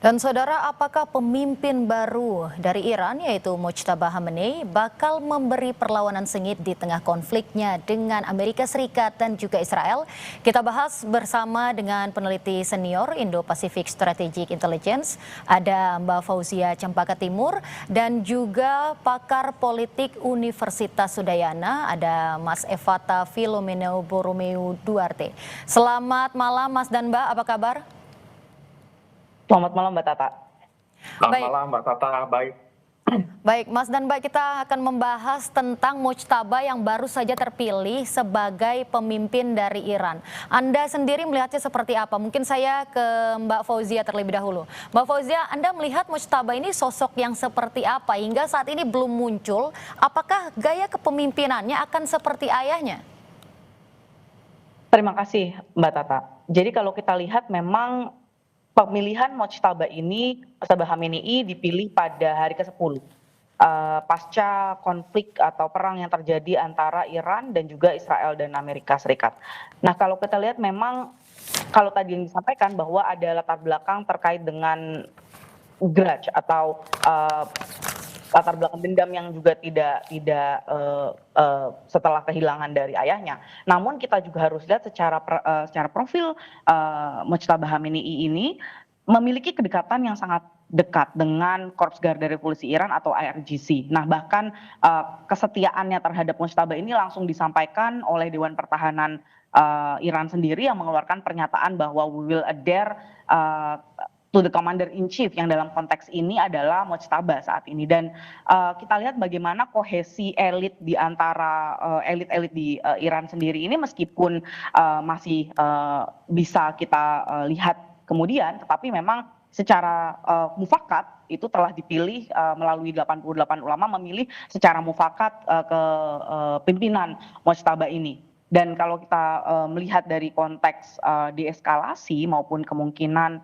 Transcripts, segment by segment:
Dan saudara, apakah pemimpin baru dari Iran yaitu Mojtaba Khamenei bakal memberi perlawanan sengit di tengah konfliknya dengan Amerika Serikat dan juga Israel? Kita bahas bersama dengan peneliti senior Indo-Pacific Strategic Intelligence, ada Mbak Fauzia Cempaka Timur, dan juga pakar politik Universitas Udayana, ada Mas Evata Filomeno Borromeo Duarte. Selamat malam Mas dan Mbak, apa kabar? Selamat malam Mbak Tata. Selamat Baik. malam Mbak Tata, baik. Baik, Mas dan Mbak, kita akan membahas tentang Mojtaba yang baru saja terpilih sebagai pemimpin dari Iran. Anda sendiri melihatnya seperti apa? Mungkin saya ke Mbak Fauzia terlebih dahulu. Mbak Fauzia, Anda melihat Mojtaba ini sosok yang seperti apa? Hingga saat ini belum muncul, apakah gaya kepemimpinannya akan seperti ayahnya? Terima kasih Mbak Tata. Jadi kalau kita lihat memang pemilihan Mojtaba Khamenei dipilih pada hari ke-10 pasca konflik atau perang yang terjadi antara Iran dan juga Israel dan Amerika Serikat. Nah, kalau kita lihat memang kalau tadi yang disampaikan bahwa ada latar belakang terkait dengan grudge atau latar belakang dendam yang juga tidak setelah kehilangan dari ayahnya. Namun kita juga harus lihat secara profil Mojtaba Khamenei ini memiliki kedekatan yang sangat dekat dengan Korps Garda Revolusi Iran atau IRGC. Nah, bahkan kesetiaannya terhadap Mojtaba ini langsung disampaikan oleh Dewan Pertahanan Iran sendiri yang mengeluarkan pernyataan bahwa we will adhere to the commander in chief, yang dalam konteks ini adalah Mojtaba saat ini. Dan kita lihat bagaimana kohesi elit di antara elit-elit di Iran sendiri ini meskipun masih bisa kita lihat kemudian, tetapi memang secara mufakat itu telah dipilih melalui 88 ulama memilih secara mufakat ke pimpinan Mojtaba ini. Dan kalau kita melihat dari konteks deeskalasi maupun kemungkinan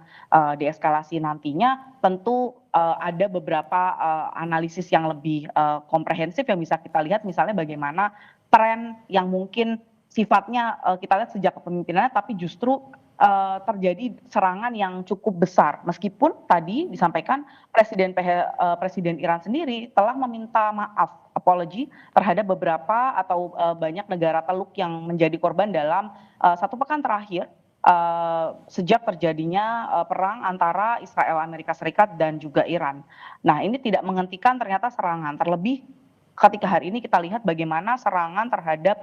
deeskalasi nantinya, tentu ada beberapa analisis yang lebih komprehensif yang bisa kita lihat, misalnya bagaimana tren yang mungkin sifatnya kita lihat sejak kepemimpinannya, tapi justru terjadi serangan yang cukup besar. Meskipun tadi disampaikan Presiden Iran sendiri telah meminta maaf, apology, terhadap beberapa atau banyak negara Teluk yang menjadi korban dalam satu pekan terakhir sejak terjadinya perang antara Israel, Amerika Serikat dan juga Iran. Nah, ini tidak menghentikan ternyata serangan, terlebih ketika hari ini kita lihat bagaimana serangan terhadap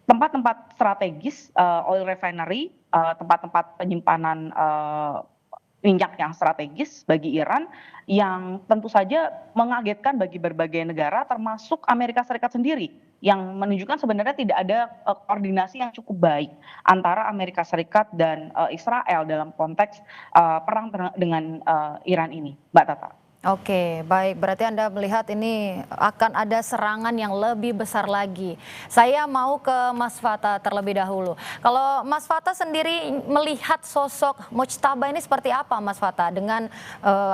tempat-tempat strategis, oil refinery, tempat-tempat penyimpanan minyak yang strategis bagi Iran, yang tentu saja mengagetkan bagi berbagai negara termasuk Amerika Serikat sendiri, yang menunjukkan sebenarnya tidak ada koordinasi yang cukup baik antara Amerika Serikat dan Israel dalam konteks perang dengan Iran ini, Mbak Tata. Oke, baik. Berarti Anda melihat ini akan ada serangan yang lebih besar lagi. Saya mau ke Mas Fata terlebih dahulu. Kalau Mas Fata sendiri melihat sosok Mojtaba ini seperti apa, Mas Fata? Dengan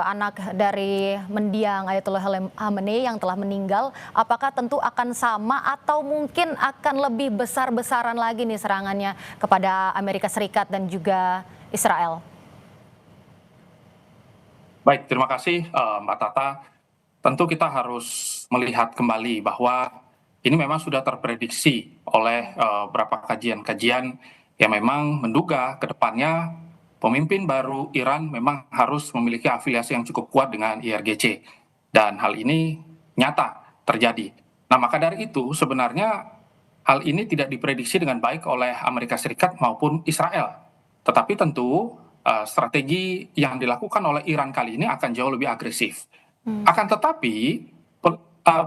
anak dari mendiang Ayatollah Khamenei yang telah meninggal, apakah tentu akan sama atau mungkin akan lebih besar-besaran lagi nih serangannya kepada Amerika Serikat dan juga Israel? Baik, terima kasih Mbak Tata. Tentu kita harus melihat kembali bahwa ini memang sudah terprediksi oleh beberapa kajian-kajian yang memang menduga ke depannya pemimpin baru Iran memang harus memiliki afiliasi yang cukup kuat dengan IRGC. Dan hal ini nyata terjadi. Nah, maka dari itu sebenarnya hal ini tidak diprediksi dengan baik oleh Amerika Serikat maupun Israel. Tetapi tentu strategi yang dilakukan oleh Iran kali ini akan jauh lebih agresif. Akan tetapi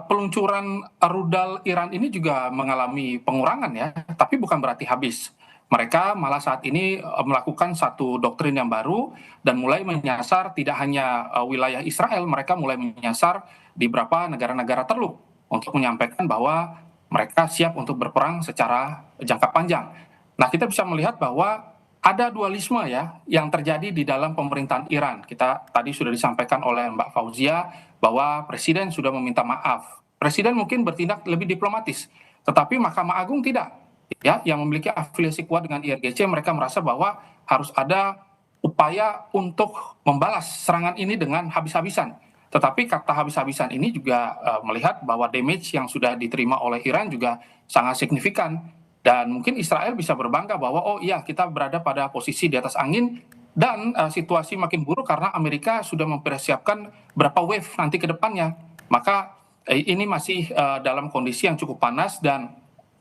peluncuran rudal Iran ini juga mengalami pengurangan ya, tapi bukan berarti habis. Mereka malah saat ini melakukan satu doktrin yang baru dan mulai menyasar tidak hanya wilayah Israel, mereka mulai menyasar di beberapa negara-negara Teluk untuk menyampaikan bahwa mereka siap untuk berperang secara jangka panjang. Nah, kita bisa melihat bahwa ada dualisme ya yang terjadi di dalam pemerintahan Iran. Kita tadi sudah disampaikan oleh Mbak Fauzia bahwa Presiden sudah meminta maaf. Presiden mungkin bertindak lebih diplomatis, tetapi Mahkamah Agung tidak. Ya, yang memiliki afiliasi kuat dengan IRGC, mereka merasa bahwa harus ada upaya untuk membalas serangan ini dengan habis-habisan. Tetapi kata habis-habisan ini juga melihat bahwa damage yang sudah diterima oleh Iran juga sangat signifikan. Dan mungkin Israel bisa berbangga bahwa oh iya kita berada pada posisi di atas angin dan situasi makin buruk karena Amerika sudah mempersiapkan berapa wave nanti ke depannya. Maka ini masih dalam kondisi yang cukup panas dan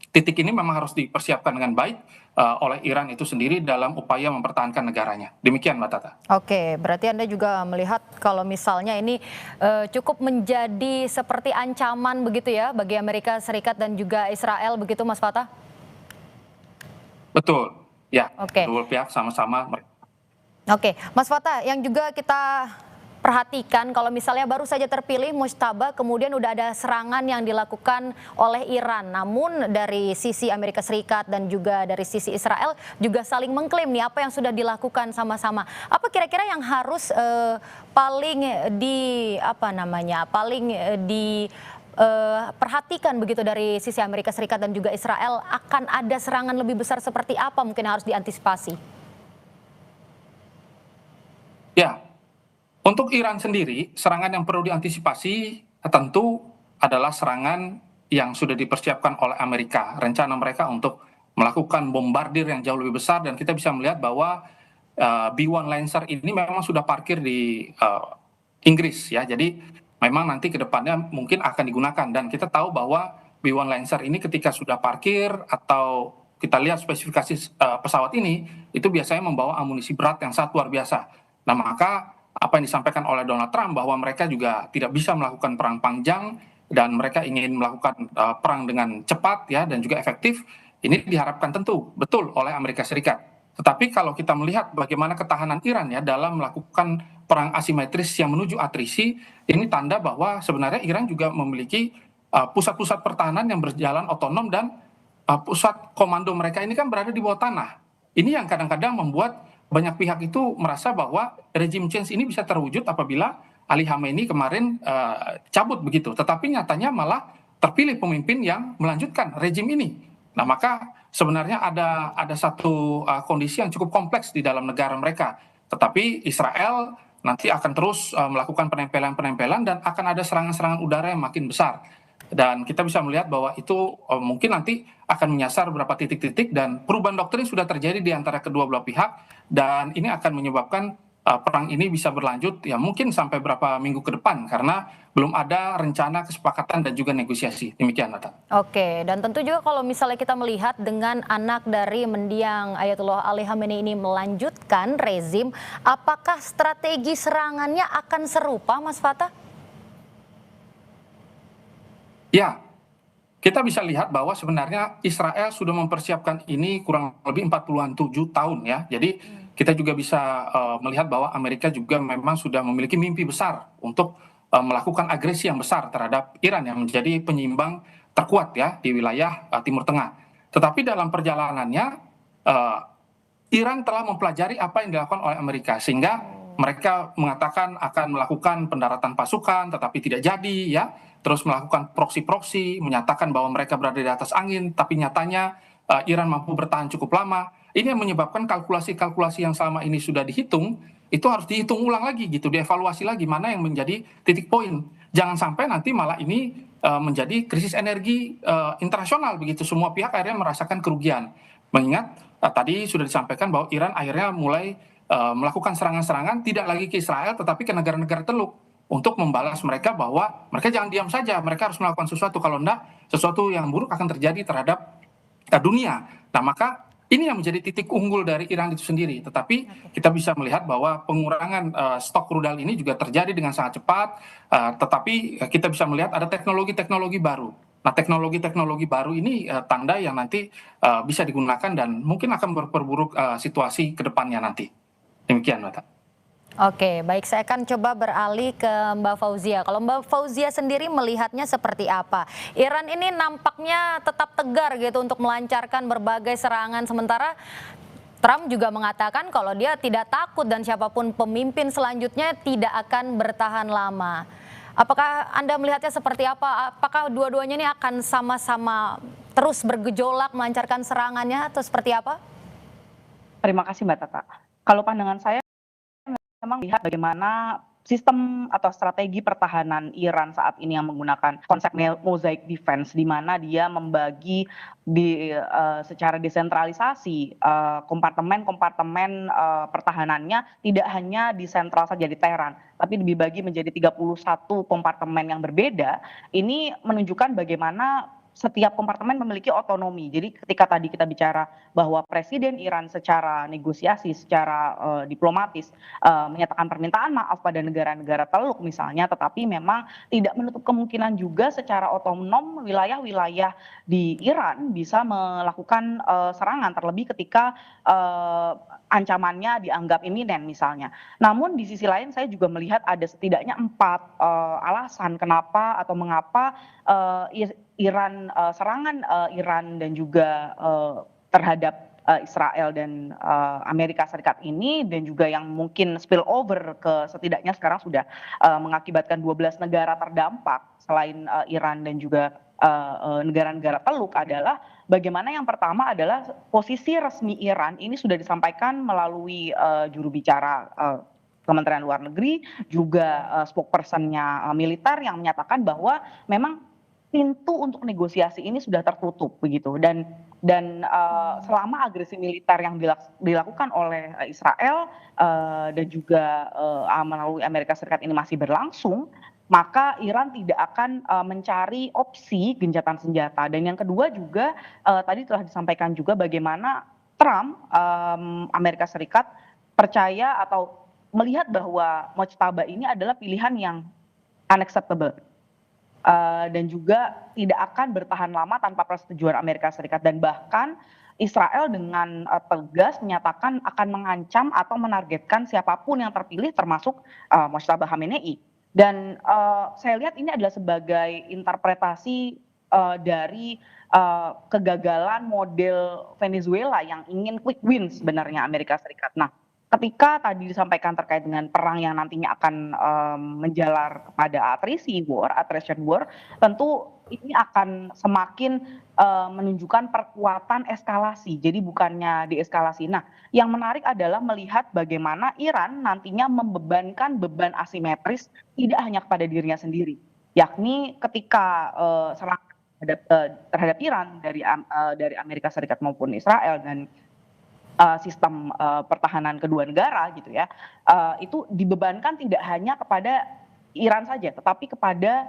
titik ini memang harus dipersiapkan dengan baik oleh Iran itu sendiri dalam upaya mempertahankan negaranya. Demikian Mbak Tata. Oke, berarti Anda juga melihat kalau misalnya ini cukup menjadi seperti ancaman begitu ya bagi Amerika Serikat dan juga Israel begitu Mas Fatah? Betul, ya. Oke. Dua pihak sama-sama. Oke, Mas Fatah, yang juga kita perhatikan kalau misalnya baru saja terpilih Mujtaba, kemudian udah ada serangan yang dilakukan oleh Iran. Namun dari sisi Amerika Serikat dan juga dari sisi Israel juga saling mengklaim nih apa yang sudah dilakukan sama-sama. Apa kira-kira yang harus paling perhatikan begitu dari sisi Amerika Serikat dan juga Israel, akan ada serangan lebih besar seperti apa mungkin yang harus diantisipasi? Ya, untuk Iran sendiri, serangan yang perlu diantisipasi tentu adalah serangan yang sudah dipersiapkan oleh Amerika. Rencana mereka untuk melakukan bombardir yang jauh lebih besar dan kita bisa melihat bahwa B-1 Lancer ini memang sudah parkir di Inggris ya. Jadi memang nanti ke depannya mungkin akan digunakan dan kita tahu bahwa B-1 Lancer ini ketika sudah parkir atau kita lihat spesifikasi pesawat ini itu biasanya membawa amunisi berat yang sangat luar biasa. Nah, maka apa yang disampaikan oleh Donald Trump bahwa mereka juga tidak bisa melakukan perang panjang dan mereka ingin melakukan perang dengan cepat ya dan juga efektif, ini diharapkan tentu betul oleh Amerika Serikat. Tetapi kalau kita melihat bagaimana ketahanan Iran ya dalam melakukan perang asimetris yang menuju atrisi, ini tanda bahwa sebenarnya Iran juga memiliki pusat-pusat pertahanan yang berjalan otonom dan pusat komando mereka ini kan berada di bawah tanah. Ini yang kadang-kadang membuat banyak pihak itu merasa bahwa regime change ini bisa terwujud apabila Ali Khamenei kemarin cabut begitu. Tetapi nyatanya malah terpilih pemimpin yang melanjutkan rezim ini. Nah, maka sebenarnya ada satu kondisi yang cukup kompleks di dalam negara mereka. Tetapi Israel nanti akan terus melakukan penempelan-penempelan dan akan ada serangan-serangan udara yang makin besar. Dan kita bisa melihat bahwa itu mungkin nanti akan menyasar beberapa titik-titik dan perubahan doktrin sudah terjadi di antara kedua belah pihak dan ini akan menyebabkan perang ini bisa berlanjut ya mungkin sampai beberapa minggu ke depan karena belum ada rencana kesepakatan dan juga negosiasi. Demikian, Nata. Oke, dan tentu juga kalau misalnya kita melihat dengan anak dari mendiang Ayatullah Ali Khamenei ini melanjutkan rezim, apakah strategi serangannya akan serupa, Mas Fatah? Ya, kita bisa lihat bahwa sebenarnya Israel sudah mempersiapkan ini kurang lebih 47 tahun ya. Jadi kita juga bisa melihat bahwa Amerika juga memang sudah memiliki mimpi besar untuk melakukan agresi yang besar terhadap Iran yang menjadi penyeimbang terkuat ya di wilayah Timur Tengah. Tetapi dalam perjalanannya Iran telah mempelajari apa yang dilakukan oleh Amerika sehingga mereka mengatakan akan melakukan pendaratan pasukan tetapi tidak jadi ya. Terus melakukan proksi-proksi, menyatakan bahwa mereka berada di atas angin, tapi nyatanya Iran mampu bertahan cukup lama. Ini yang menyebabkan kalkulasi-kalkulasi yang selama ini sudah dihitung, itu harus dihitung ulang lagi gitu, dievaluasi lagi mana yang menjadi titik poin. Jangan sampai nanti malah ini menjadi krisis energi internasional begitu, semua pihak akhirnya merasakan kerugian. Mengingat tadi sudah disampaikan bahwa Iran akhirnya mulai melakukan serangan-serangan tidak lagi ke Israel tetapi ke negara-negara Teluk untuk membalas mereka bahwa mereka jangan diam saja, mereka harus melakukan sesuatu, kalau enggak sesuatu yang buruk akan terjadi terhadap dunia. Nah, maka ini yang menjadi titik unggul dari Iran itu sendiri. Tetapi kita bisa melihat bahwa pengurangan stok rudal ini juga terjadi dengan sangat cepat, tetapi kita bisa melihat ada teknologi-teknologi baru. Nah, teknologi-teknologi baru ini tanda yang nanti bisa digunakan dan mungkin akan memperburuk situasi ke depannya nanti. Demikian, Mbak. Oke, baik, saya akan coba beralih ke Mbak Fauzia. Kalau Mbak Fauzia sendiri melihatnya seperti apa? Iran ini nampaknya tetap tegar gitu untuk melancarkan berbagai serangan, sementara Trump juga mengatakan kalau dia tidak takut dan siapapun pemimpin selanjutnya tidak akan bertahan lama. Apakah Anda melihatnya seperti apa? Apakah dua-duanya ini akan sama-sama terus bergejolak melancarkan serangannya atau seperti apa? Terima kasih Mbak Tata. Kalau pandangan saya memang lihat bagaimana sistem atau strategi pertahanan Iran saat ini yang menggunakan konsep mosaic defense, di mana dia membagi secara desentralisasi kompartemen-kompartemen pertahanannya tidak hanya di sentral saja di Teheran, tapi dibagi menjadi 31 kompartemen yang berbeda. Ini menunjukkan bagaimana setiap kompartemen memiliki otonomi. Jadi ketika tadi kita bicara bahwa presiden Iran secara negosiasi, secara diplomatis menyatakan permintaan maaf pada negara-negara Teluk misalnya, tetapi memang tidak menutup kemungkinan juga secara otonom wilayah-wilayah di Iran bisa melakukan serangan, terlebih ketika ancamannya dianggap iminen misalnya. Namun di sisi lain saya juga melihat ada setidaknya 4 alasan kenapa atau mengapa serangan Iran dan juga terhadap Israel dan Amerika Serikat ini, dan juga yang mungkin spill over ke setidaknya sekarang sudah mengakibatkan 12 negara terdampak selain Iran dan juga negara-negara Teluk, adalah bagaimana yang pertama adalah posisi resmi Iran ini sudah disampaikan melalui juru bicara Kementerian Luar Negeri, juga spokesperson-nya militer, yang menyatakan bahwa memang pintu untuk negosiasi ini sudah tertutup begitu, dan selama agresi militer yang dilakukan oleh Israel dan juga melalui Amerika Serikat ini masih berlangsung, maka Iran tidak akan mencari opsi gencatan senjata. Dan yang kedua juga tadi telah disampaikan juga bagaimana Trump, Amerika Serikat percaya atau melihat bahwa Mojtaba ini adalah pilihan yang unacceptable. Dan juga tidak akan bertahan lama tanpa persetujuan Amerika Serikat, dan bahkan Israel dengan tegas menyatakan akan mengancam atau menargetkan siapapun yang terpilih, termasuk Mojtaba Khamenei. Dan saya lihat ini adalah sebagai interpretasi dari kegagalan model Venezuela yang ingin quick win sebenarnya Amerika Serikat. Nah, ketika tadi disampaikan terkait dengan perang yang nantinya akan menjalar kepada attrition war, tentu ini akan semakin menunjukkan perkuatan eskalasi. Jadi bukannya deeskalasi. Nah, yang menarik adalah melihat bagaimana Iran nantinya membebankan beban asimetris tidak hanya kepada dirinya sendiri, yakni ketika serangan terhadap Iran dari Amerika Serikat maupun Israel, dan sistem pertahanan kedua negara gitu ya, itu dibebankan tidak hanya kepada Iran saja, tetapi kepada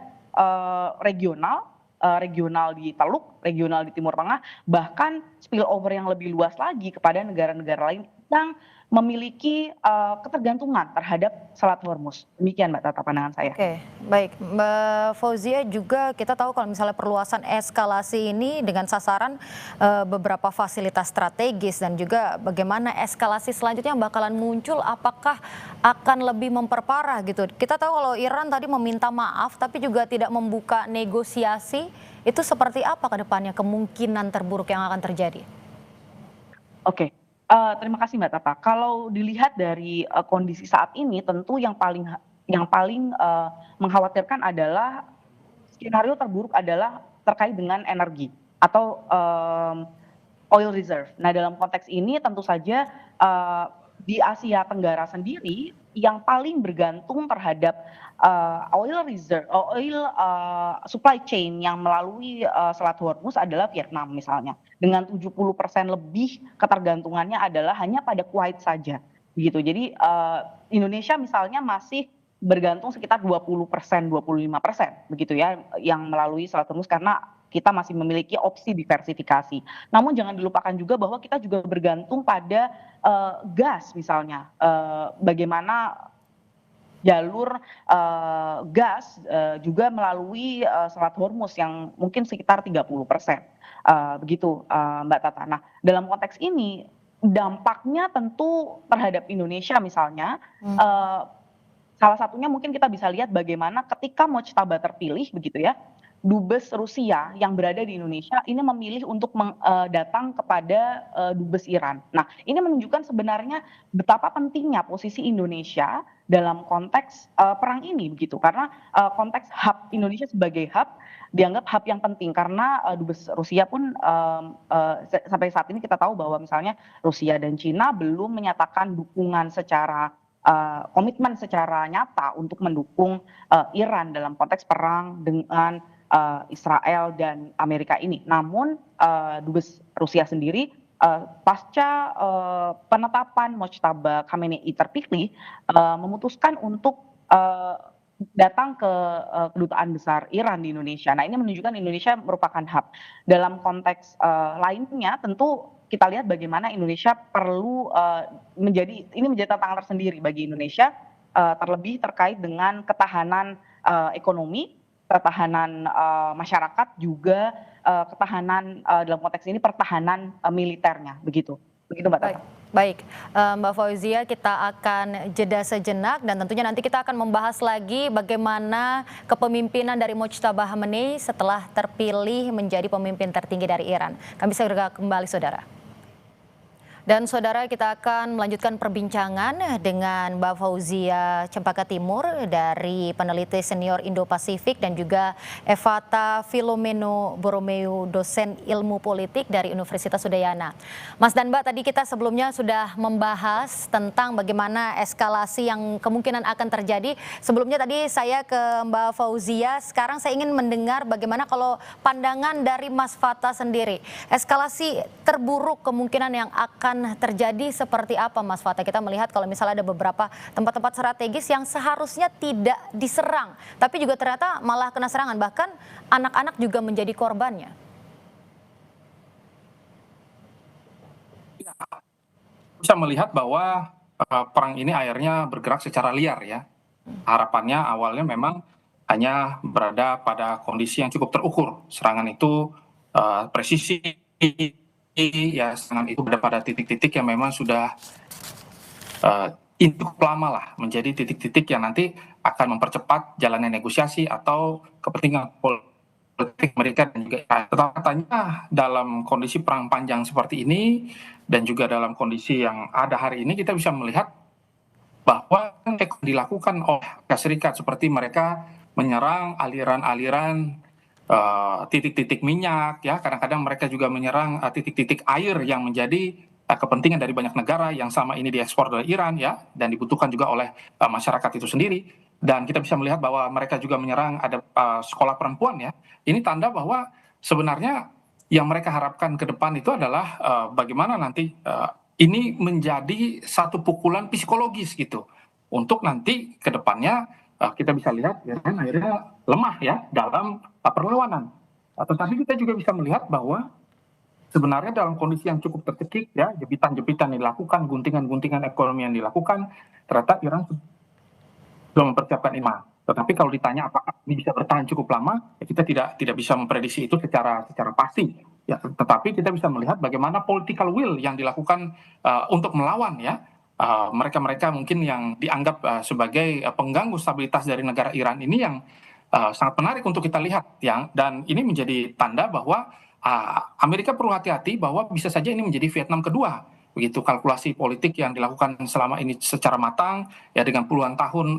regional di Teluk, regional di Timur Tengah, bahkan spillover yang lebih luas lagi kepada negara-negara lain yang memiliki ketergantungan terhadap Selat Hormuz. Demikian Mbak Tata pandangan saya. Oke, baik. Mbak Fauzia, juga kita tahu kalau misalnya perluasan eskalasi ini dengan sasaran beberapa fasilitas strategis, dan juga bagaimana eskalasi selanjutnya yang bakalan muncul, apakah akan lebih memperparah gitu. Kita tahu kalau Iran tadi meminta maaf tapi juga tidak membuka negosiasi, itu seperti apa ke depannya kemungkinan terburuk yang akan terjadi? Oke. Terima kasih Mbak Tata. Kalau dilihat dari kondisi saat ini, tentu yang paling mengkhawatirkan adalah skenario terburuk adalah terkait dengan energi atau oil reserve. Nah, dalam konteks ini tentu saja di Asia Tenggara sendiri yang paling bergantung terhadap oil reserve, supply chain yang melalui Selat Hormuz adalah Vietnam misalnya, dengan 70% lebih ketergantungannya adalah hanya pada Kuwait saja, begitu. Jadi Indonesia misalnya masih bergantung sekitar 20%, 25%, begitu ya, yang melalui Selat Hormuz, karena kita masih memiliki opsi diversifikasi. Namun jangan dilupakan juga bahwa kita juga bergantung pada gas misalnya, bagaimana jalur gas juga melalui Selat Hormuz yang mungkin sekitar 30%, begitu Mbak Tata. Nah, dalam konteks ini dampaknya tentu terhadap Indonesia misalnya, salah satunya mungkin kita bisa lihat bagaimana ketika Mojtaba terpilih begitu ya, dubes Rusia yang berada di Indonesia ini memilih untuk datang kepada dubes Iran. Nah, ini menunjukkan sebenarnya betapa pentingnya posisi Indonesia dalam konteks perang ini begitu, karena konteks hub Indonesia sebagai hub dianggap hub yang penting, karena dubes Rusia pun sampai saat ini kita tahu bahwa misalnya Rusia dan Cina belum menyatakan dukungan secara komitmen secara nyata untuk mendukung Iran dalam konteks perang dengan Israel dan Amerika ini. Namun dubes Rusia sendiri pasca penetapan Mojtaba Khamenei terpilih memutuskan untuk datang ke kedutaan besar Iran di Indonesia. Nah, ini menunjukkan Indonesia merupakan hub. Dalam konteks lainnya, tentu kita lihat bagaimana Indonesia perlu menjadi tantangan tersendiri bagi Indonesia, terlebih terkait dengan ketahanan ekonomi, ketahanan masyarakat, juga ketahanan dalam konteks ini pertahanan militernya, begitu Mbak Tata. Baik, Mbak Fauzia, kita akan jeda sejenak dan tentunya nanti kita akan membahas lagi bagaimana kepemimpinan dari Mojtaba Khamenei setelah terpilih menjadi pemimpin tertinggi dari Iran. Kami segera kembali, saudara. Dan saudara, kita akan melanjutkan perbincangan dengan Mbak Fauzia Cempaka Timur dari peneliti senior Indo-Pasifik dan juga Evata Filomeno Borromeo, dosen ilmu politik dari Universitas Udayana. Mas dan Mbak, tadi kita sebelumnya sudah membahas tentang bagaimana eskalasi yang kemungkinan akan terjadi. Sebelumnya tadi saya ke Mbak Fauzia, sekarang saya ingin mendengar bagaimana kalau pandangan dari Mas Fata sendiri. Eskalasi terburuk kemungkinan yang akan terjadi seperti apa, Mas Fata? Kita melihat kalau misalnya ada beberapa tempat-tempat strategis yang seharusnya tidak diserang, tapi juga ternyata malah kena serangan, bahkan anak-anak juga menjadi korbannya. Bisa melihat bahwa perang ini akhirnya bergerak secara liar ya. Harapannya awalnya memang hanya berada pada kondisi yang cukup terukur. Serangan itu presisi, ya serangan itu berada pada titik-titik yang memang sudah cukup lama lah, menjadi titik-titik yang nanti akan mempercepat jalannya negosiasi atau kepentingan politik mereka dan juga katanya dalam kondisi perang panjang seperti ini dan juga dalam kondisi yang ada hari ini, kita bisa melihat bahwa yang dilakukan oleh Amerika Serikat seperti mereka menyerang aliran-aliran titik-titik minyak, ya kadang-kadang mereka juga menyerang titik-titik air yang menjadi kepentingan dari banyak negara yang selama ini diekspor dari Iran, ya, dan dibutuhkan juga oleh masyarakat itu sendiri. Dan kita bisa melihat bahwa mereka juga menyerang ada sekolah perempuan, ya. Ini tanda bahwa sebenarnya yang mereka harapkan ke depan itu adalah bagaimana nanti ini menjadi satu pukulan psikologis gitu untuk nanti ke depannya kita bisa lihat ya kan akhirnya lemah ya dalam perlawanan. Tetapi kita juga bisa melihat bahwa sebenarnya dalam kondisi yang cukup tercekik ya, jepitan-jepitan yang dilakukan, guntingan-guntingan ekonomi yang dilakukan, ternyata Iran sudah mempersiapkan IMA. Tetapi kalau ditanya apakah ini bisa bertahan cukup lama, ya kita tidak bisa memprediksi itu secara pasti. Ya, tetapi kita bisa melihat bagaimana political will yang dilakukan untuk melawan ya. Mereka-mereka mungkin yang dianggap sebagai pengganggu stabilitas dari negara Iran ini yang sangat menarik untuk kita lihat ya, dan ini menjadi tanda bahwa Amerika perlu hati-hati bahwa bisa saja ini menjadi Vietnam kedua, begitu kalkulasi politik yang dilakukan selama ini secara matang ya dengan puluhan tahun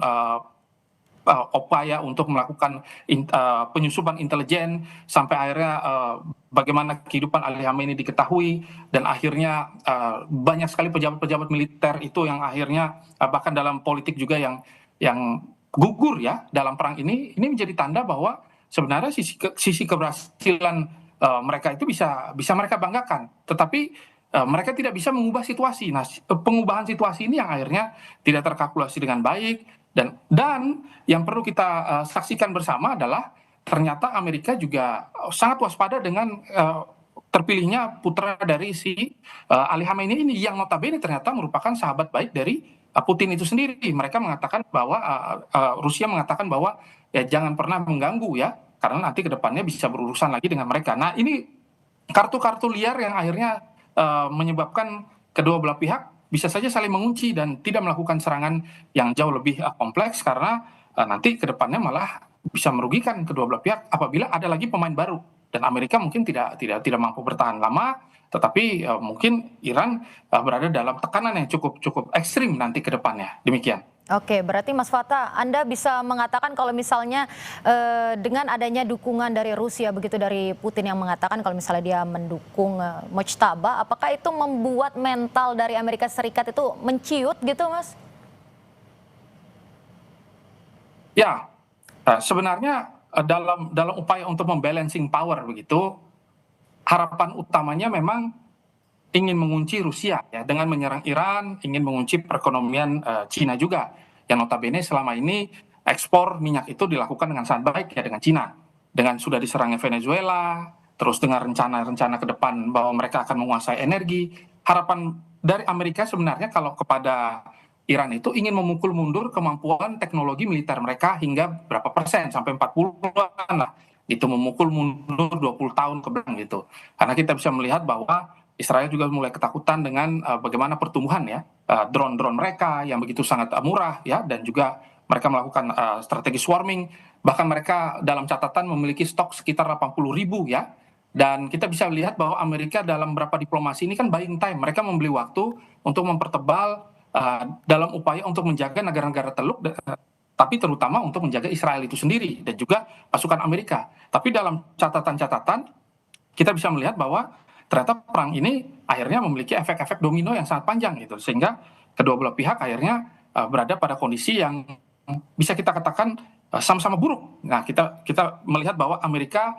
upaya untuk melakukan penyusupan intelijen sampai akhirnya bagaimana kehidupan Ali Khamenei diketahui dan akhirnya banyak sekali pejabat-pejabat militer itu yang akhirnya bahkan dalam politik juga yang gugur ya dalam perang ini menjadi tanda bahwa sebenarnya sisi keberhasilan mereka itu bisa mereka banggakan, tetapi mereka tidak bisa mengubah situasi. Nah, pengubahan situasi ini yang akhirnya tidak terkalkulasi dengan baik. Dan yang perlu kita saksikan bersama adalah ternyata Amerika juga sangat waspada dengan terpilihnya putra dari si Ali Khamenei ini yang notabene ternyata merupakan sahabat baik dari Putin itu sendiri. Mereka mengatakan bahwa Rusia mengatakan bahwa ya jangan pernah mengganggu ya karena nanti kedepannya bisa berurusan lagi dengan mereka. Nah, ini kartu-kartu liar yang akhirnya menyebabkan kedua belah pihak bisa saja saling mengunci dan tidak melakukan serangan yang jauh lebih kompleks karena nanti ke depannya malah bisa merugikan kedua belah pihak apabila ada lagi pemain baru dan Amerika mungkin tidak mampu bertahan lama, tetapi mungkin Iran berada dalam tekanan yang cukup ekstrim nanti ke depannya. Demikian. Oke, berarti Mas Fata, Anda bisa mengatakan kalau misalnya dengan adanya dukungan dari Rusia, begitu dari Putin yang mengatakan kalau misalnya dia mendukung Mojtaba, apakah itu membuat mental dari Amerika Serikat itu menciut gitu, Mas? Ya, sebenarnya dalam upaya untuk membalancing power begitu, harapan utamanya memang ingin mengunci Rusia ya dengan menyerang Iran, ingin mengunci perekonomian Cina juga. Yang notabene selama ini ekspor minyak itu dilakukan dengan sangat baik ya dengan Cina. Dengan sudah diserangnya Venezuela, terus dengan rencana-rencana ke depan bahwa mereka akan menguasai energi, harapan dari Amerika sebenarnya kalau kepada Iran itu ingin memukul mundur kemampuan teknologi militer mereka hingga berapa persen, sampai 40-an lah. Itu memukul mundur 20 tahun ke belakang gitu. Karena kita bisa melihat bahwa Israel juga mulai ketakutan dengan bagaimana pertumbuhan ya drone-drone mereka yang begitu sangat murah ya, dan juga mereka melakukan strategi swarming, bahkan mereka dalam catatan memiliki stok sekitar 80.000 ya. Dan kita bisa lihat bahwa Amerika dalam beberapa diplomasi ini kan buying time, mereka membeli waktu untuk mempertebal dalam upaya untuk menjaga negara-negara teluk, tapi terutama untuk menjaga Israel itu sendiri dan juga pasukan Amerika. Tapi dalam catatan-catatan kita bisa melihat bahwa ternyata perang ini akhirnya memiliki efek-efek domino yang sangat panjang gitu, sehingga kedua belah pihak akhirnya berada pada kondisi yang bisa kita katakan sama-sama buruk. Nah, kita melihat bahwa Amerika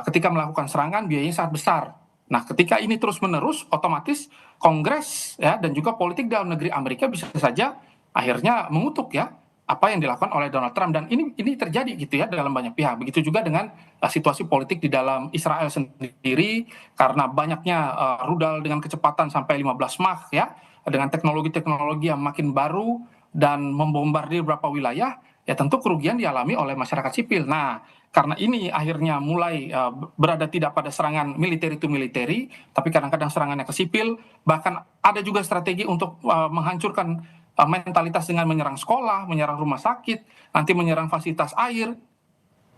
ketika melakukan serangan biayanya sangat besar. Nah, ketika ini terus-menerus, otomatis Kongres ya dan juga politik dalam negeri Amerika bisa saja akhirnya mengutuk ya apa yang dilakukan oleh Donald Trump, dan ini terjadi gitu ya dalam banyak pihak. Begitu juga dengan situasi politik di dalam Israel sendiri, karena banyaknya rudal dengan kecepatan sampai 15 Mach ya, dengan teknologi-teknologi yang makin baru dan membombardir beberapa wilayah, ya tentu kerugian dialami oleh masyarakat sipil. Nah, karena ini akhirnya mulai berada tidak pada serangan militeri to militeri, tapi kadang-kadang serangannya ke sipil, bahkan ada juga strategi untuk menghancurkan mentalitas dengan menyerang sekolah, menyerang rumah sakit, nanti menyerang fasilitas air,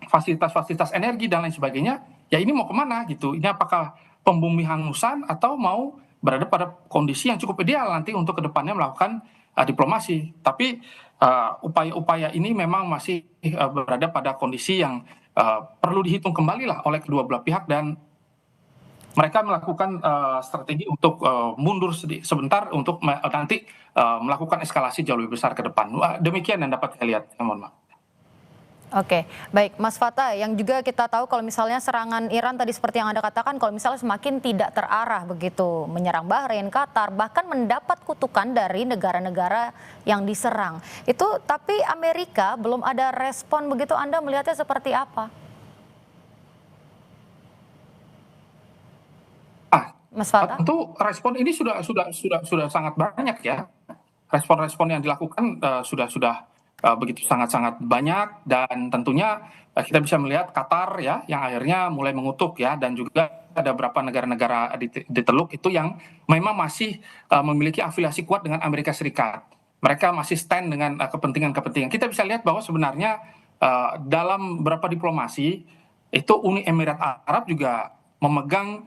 fasilitas-fasilitas energi dan lain sebagainya. Ya ini mau kemana gitu? Ini apakah pembumi hangusan atau mau berada pada kondisi yang cukup ideal nanti untuk kedepannya melakukan diplomasi? Tapi upaya-upaya ini memang masih berada pada kondisi yang perlu dihitung kembali lah oleh kedua belah pihak, dan mereka melakukan strategi untuk mundur sebentar untuk nanti melakukan eskalasi jauh lebih besar ke depan. Demikian yang dapat saya lihat. Mohon maaf. Oke, baik Mas Fata, yang juga kita tahu kalau misalnya serangan Iran tadi seperti yang Anda katakan, kalau misalnya semakin tidak terarah begitu, menyerang Bahrain, Qatar, bahkan mendapat kutukan dari negara-negara yang diserang. Itu tapi Amerika belum ada respon begitu, Anda melihatnya seperti apa? Mas Fata? Tentu respon ini sudah sangat banyak ya. Respon-respon yang dilakukan sudah begitu sangat-sangat banyak, dan tentunya kita bisa melihat Qatar ya yang akhirnya mulai mengutuk ya, dan juga ada beberapa negara-negara di Teluk itu yang memang masih memiliki afiliasi kuat dengan Amerika Serikat. Mereka masih stand dengan kepentingan-kepentingan. Kita bisa lihat bahwa sebenarnya dalam beberapa diplomasi itu Uni Emirat Arab juga memegang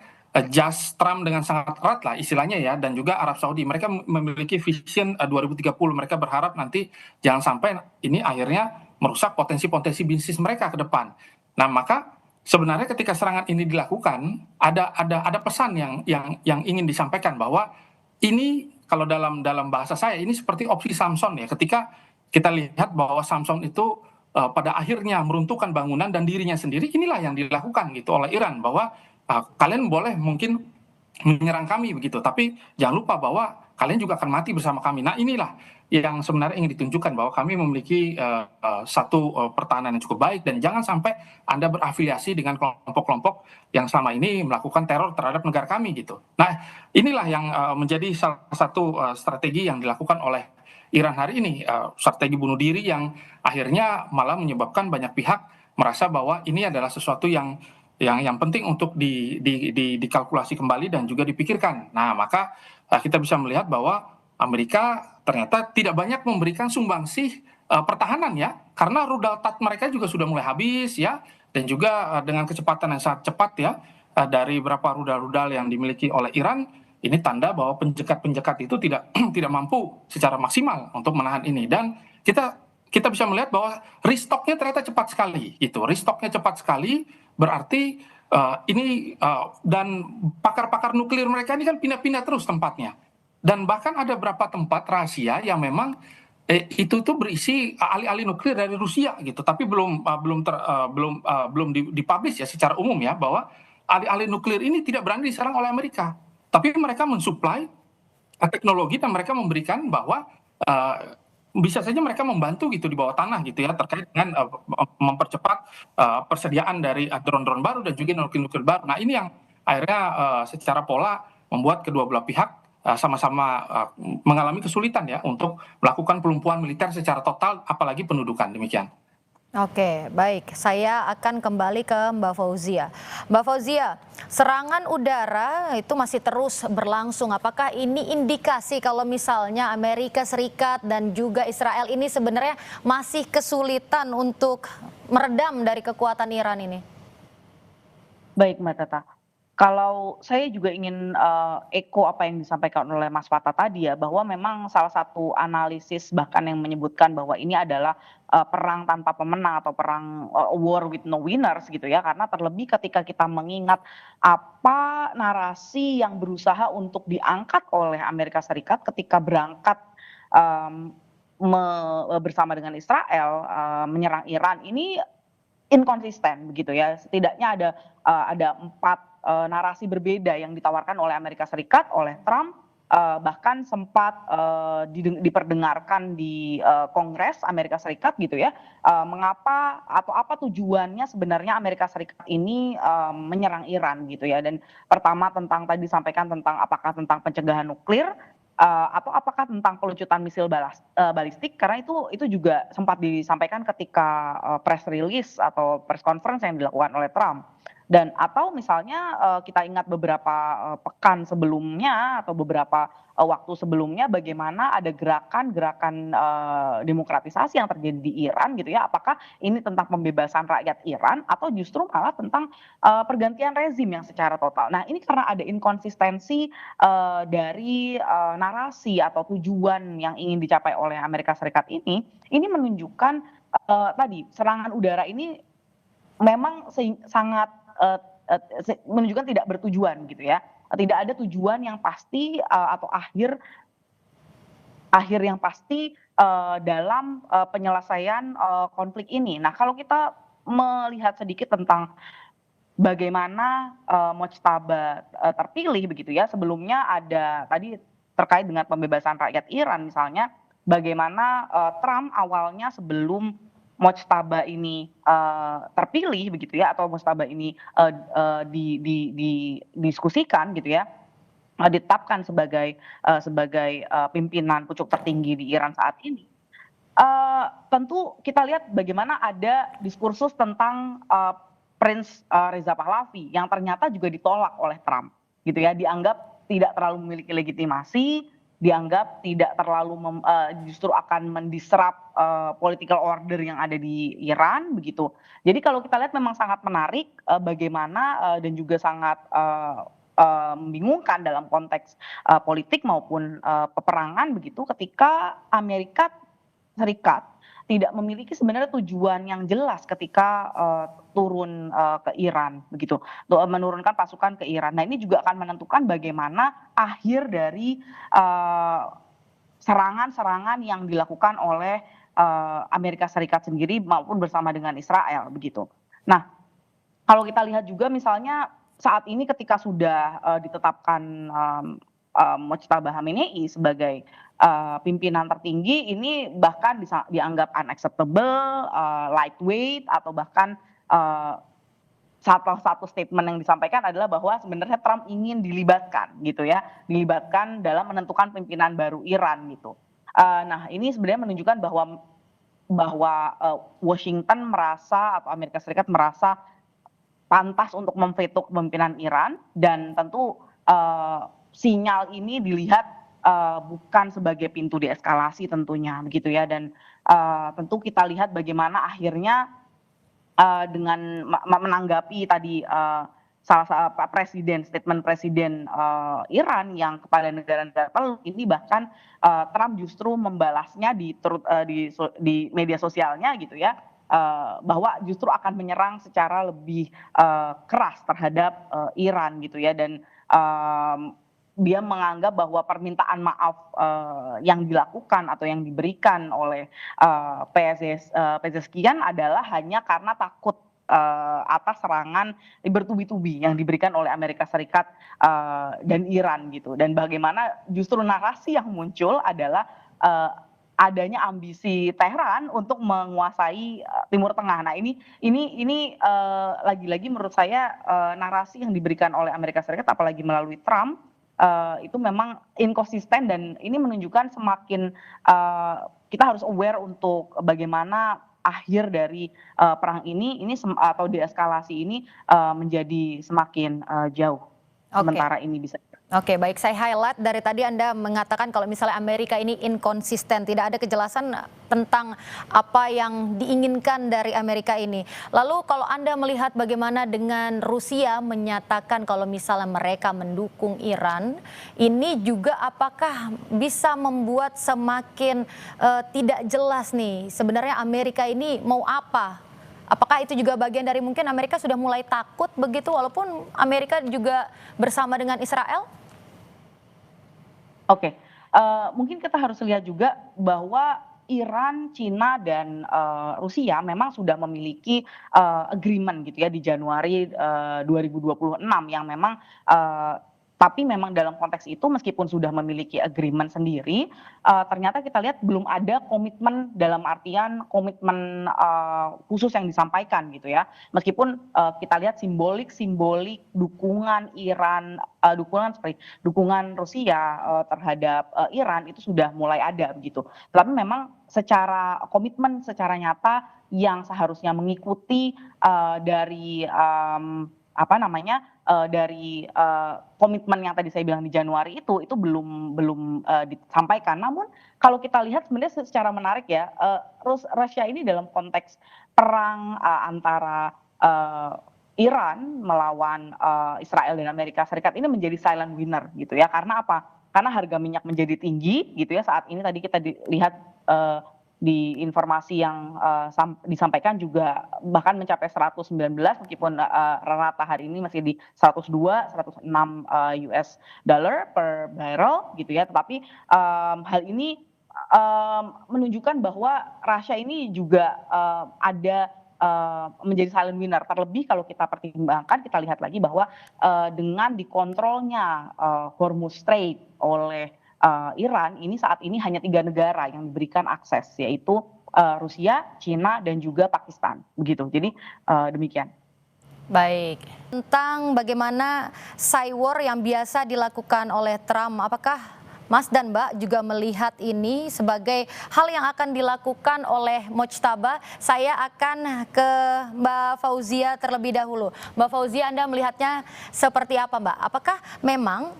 jas Trump dengan sangat erat lah istilahnya ya, dan juga Arab Saudi. Mereka memiliki vision 2030. Mereka berharap nanti jangan sampai ini akhirnya merusak potensi-potensi bisnis mereka ke depan. Nah, maka sebenarnya ketika serangan ini dilakukan ada pesan yang ingin disampaikan bahwa ini kalau dalam bahasa saya ini seperti opsi Samson ya, ketika kita lihat bahwa Samson itu pada akhirnya meruntuhkan bangunan dan dirinya sendiri, inilah yang dilakukan gitu oleh Iran, bahwa kalian boleh mungkin menyerang kami begitu, tapi jangan lupa bahwa kalian juga akan mati bersama kami. Nah, inilah yang sebenarnya ingin ditunjukkan bahwa kami memiliki satu pertahanan yang cukup baik, dan jangan sampai Anda berafiliasi dengan kelompok-kelompok yang selama ini melakukan teror terhadap negara kami gitu. Nah, inilah yang menjadi salah satu strategi yang dilakukan oleh Iran hari ini, strategi bunuh diri yang akhirnya malah menyebabkan banyak pihak merasa bahwa ini adalah sesuatu yang penting untuk dikalkulasi kembali dan juga dipikirkan. Nah, maka kita bisa melihat bahwa Amerika ternyata tidak banyak memberikan sumbangsih pertahanan ya, karena rudal THAAD mereka juga sudah mulai habis ya, dan juga dengan kecepatan yang sangat cepat ya, dari beberapa rudal-rudal yang dimiliki oleh Iran, ini tanda bahwa penjekat-penjekat itu tidak tidak mampu secara maksimal untuk menahan ini. Dan kita bisa melihat bahwa restocknya ternyata cepat sekali gitu, restocknya cepat sekali. Berarti dan pakar-pakar nuklir mereka ini kan pindah-pindah terus tempatnya. Dan bahkan ada beberapa tempat rahasia yang memang Itu tuh berisi ahli-ahli nuklir dari Rusia gitu, tapi belum dipublish ya secara umum ya, bahwa ahli-ahli nuklir ini tidak berani diserang oleh Amerika. Tapi mereka mensuplai teknologi dan mereka memberikan bahwa bisa saja mereka membantu gitu di bawah tanah gitu ya, terkait dengan mempercepat persediaan dari drone-drone baru dan juga nuklir baru. Nah ini yang akhirnya secara pola membuat kedua belah pihak sama-sama mengalami kesulitan ya untuk melakukan pelumpuhan militer secara total, apalagi pendudukan, demikian. Oke, baik. Saya akan kembali ke Mbak Fauzia. Mbak Fauzia, serangan udara itu masih terus berlangsung. Apakah ini indikasi kalau misalnya Amerika Serikat dan juga Israel ini sebenarnya masih kesulitan untuk meredam dari kekuatan Iran ini? Baik Mbak Tata, kalau saya juga ingin, echo apa yang disampaikan oleh Mas Fata tadi ya, bahwa memang salah satu analisis bahkan yang menyebutkan bahwa ini adalah, perang tanpa pemenang atau perang, war with no winners gitu ya. Karena terlebih ketika kita mengingat apa narasi yang berusaha untuk diangkat oleh Amerika Serikat ketika berangkat, mmm, bersama dengan Israel, menyerang Iran ini inkonsisten begitu ya, setidaknya ada 4 narasi berbeda yang ditawarkan oleh Amerika Serikat, oleh Trump, bahkan sempat, diperdengarkan di, Kongres Amerika Serikat gitu ya, mengapa atau apa tujuannya sebenarnya Amerika Serikat ini, menyerang Iran gitu ya. Dan pertama tentang tadi disampaikan tentang apakah tentang pencegahan nuklir, atau apakah tentang peluncuran misil balistik, karena itu juga sempat disampaikan ketika, press release atau press conference yang dilakukan oleh Trump. Dan atau misalnya, kita ingat beberapa, pekan sebelumnya atau beberapa, waktu sebelumnya bagaimana ada gerakan-gerakan, demokratisasi yang terjadi di Iran gitu ya, apakah ini tentang pembebasan rakyat Iran atau justru malah tentang, pergantian rezim yang secara total. Nah ini karena ada inkonsistensi, dari, narasi atau tujuan yang ingin dicapai oleh Amerika Serikat ini menunjukkan, tadi serangan udara ini memang sangat, menunjukkan tidak bertujuan gitu ya, tidak ada tujuan yang pasti, atau akhir akhir yang pasti, dalam, penyelesaian, konflik ini. Nah kalau kita melihat sedikit tentang bagaimana, mujtaba, terpilih begitu ya, sebelumnya ada tadi terkait dengan pembebasan rakyat Iran misalnya, bagaimana, Trump awalnya sebelum mujtaba ini, terpilih begitu ya, atau mujtaba ini, didiskusikan gitu ya, ditetapkan sebagai, pimpinan pucuk tertinggi di Iran saat ini. Tentu kita lihat bagaimana ada diskursus tentang, Prince, Reza Pahlavi yang ternyata juga ditolak oleh Trump gitu ya, dianggap tidak terlalu memiliki legitimasi, dianggap tidak terlalu justru akan mendisrupt, political order yang ada di Iran begitu. Jadi kalau kita lihat memang sangat menarik, bagaimana, dan juga sangat, membingungkan dalam konteks, politik maupun, peperangan begitu ketika Amerika Serikat tidak memiliki sebenarnya tujuan yang jelas ketika, turun, ke Iran begitu, menurunkan pasukan ke Iran. Nah ini juga akan menentukan bagaimana akhir dari, serangan-serangan yang dilakukan oleh, Amerika Serikat sendiri maupun bersama dengan Israel begitu. Nah kalau kita lihat juga misalnya saat ini ketika sudah, ditetapkan, Mojtaba Khamenei sebagai, pimpinan tertinggi, ini bahkan dianggap unacceptable, lightweight atau bahkan, eee, salah satu statement yang disampaikan adalah bahwa sebenarnya Trump ingin dilibatkan gitu ya, dilibatkan dalam menentukan pimpinan baru Iran gitu. Nah ini sebenarnya menunjukkan bahwa, Washington merasa atau Amerika Serikat merasa pantas untuk memveto kepemimpinan Iran dan tentu, sinyal ini dilihat, bukan sebagai pintu deeskalasi tentunya begitu ya. Dan, tentu kita lihat bagaimana akhirnya, dengan menanggapi tadi, statement presiden, Iran yang kepada negara-negara teluk ini, bahkan, Trump justru membalasnya di media sosialnya gitu ya, bahwa justru akan menyerang secara lebih, keras terhadap, Iran gitu ya. Dan, dia menganggap bahwa permintaan maaf yang dilakukan atau yang diberikan oleh Pezeshkian adalah hanya karena takut atas serangan bertubi-tubi yang diberikan oleh Amerika Serikat dan Iran gitu. Dan bagaimana justru narasi yang muncul adalah adanya ambisi Tehran untuk menguasai Timur Tengah. Nah, ini lagi-lagi menurut saya narasi yang diberikan oleh Amerika Serikat apalagi melalui Trump itu memang inkonsisten, dan ini menunjukkan semakin kita harus aware untuk bagaimana akhir dari perang ini atau deeskalasi ini menjadi semakin jauh. Oke. Sementara ini bisa. Oke, baik, saya highlight dari tadi Anda mengatakan kalau misalnya Amerika ini inkonsisten, tidak ada kejelasan tentang apa yang diinginkan dari Amerika ini. Lalu kalau Anda melihat bagaimana dengan Rusia menyatakan kalau misalnya mereka mendukung Iran, ini juga apakah bisa membuat semakin tidak jelas nih sebenarnya Amerika ini mau apa? Apakah itu juga bagian dari mungkin Amerika sudah mulai takut begitu walaupun Amerika juga bersama dengan Israel? Oke, mungkin kita harus lihat juga bahwa Iran, Cina, dan Rusia memang sudah memiliki agreement gitu ya di Januari 2026 yang memang tapi memang dalam konteks itu meskipun sudah memiliki agreement sendiri, ternyata kita lihat belum ada komitmen dalam artian komitmen khusus yang disampaikan gitu ya. Meskipun kita lihat simbolik dukungan Iran, dukungan Rusia terhadap Iran itu sudah mulai ada begitu. Tapi memang secara komitmen, secara nyata yang seharusnya mengikuti dari dari komitmen yang tadi saya bilang di Januari itu belum disampaikan. Namun kalau kita lihat sebenarnya secara menarik ya, Rusia ini dalam konteks perang antara Iran melawan Israel dan Amerika Serikat ini menjadi silent winner gitu ya. Karena apa? Karena harga minyak menjadi tinggi gitu ya saat ini. Tadi kita lihat di informasi yang disampaikan juga bahkan mencapai 119 meskipun rata hari ini masih di 102, 106 US dollar per barrel gitu ya. Tetapi hal ini menunjukkan bahwa Russia ini juga ada menjadi silent winner. Terlebih kalau kita pertimbangkan, kita lihat lagi bahwa dengan dikontrolnya Hormuz Strait oleh Iran, ini saat ini hanya 3 negara yang diberikan akses, yaitu Rusia, Cina, dan juga Pakistan. Begitu. Jadi demikian. Baik, tentang bagaimana cywar yang biasa dilakukan oleh Trump, apakah Mas dan Mbak juga melihat ini sebagai hal yang akan dilakukan oleh Mojtaba? Saya akan ke Mbak Fauzia terlebih dahulu. Mbak Fauzia, Anda melihatnya seperti apa, Mbak? Apakah memang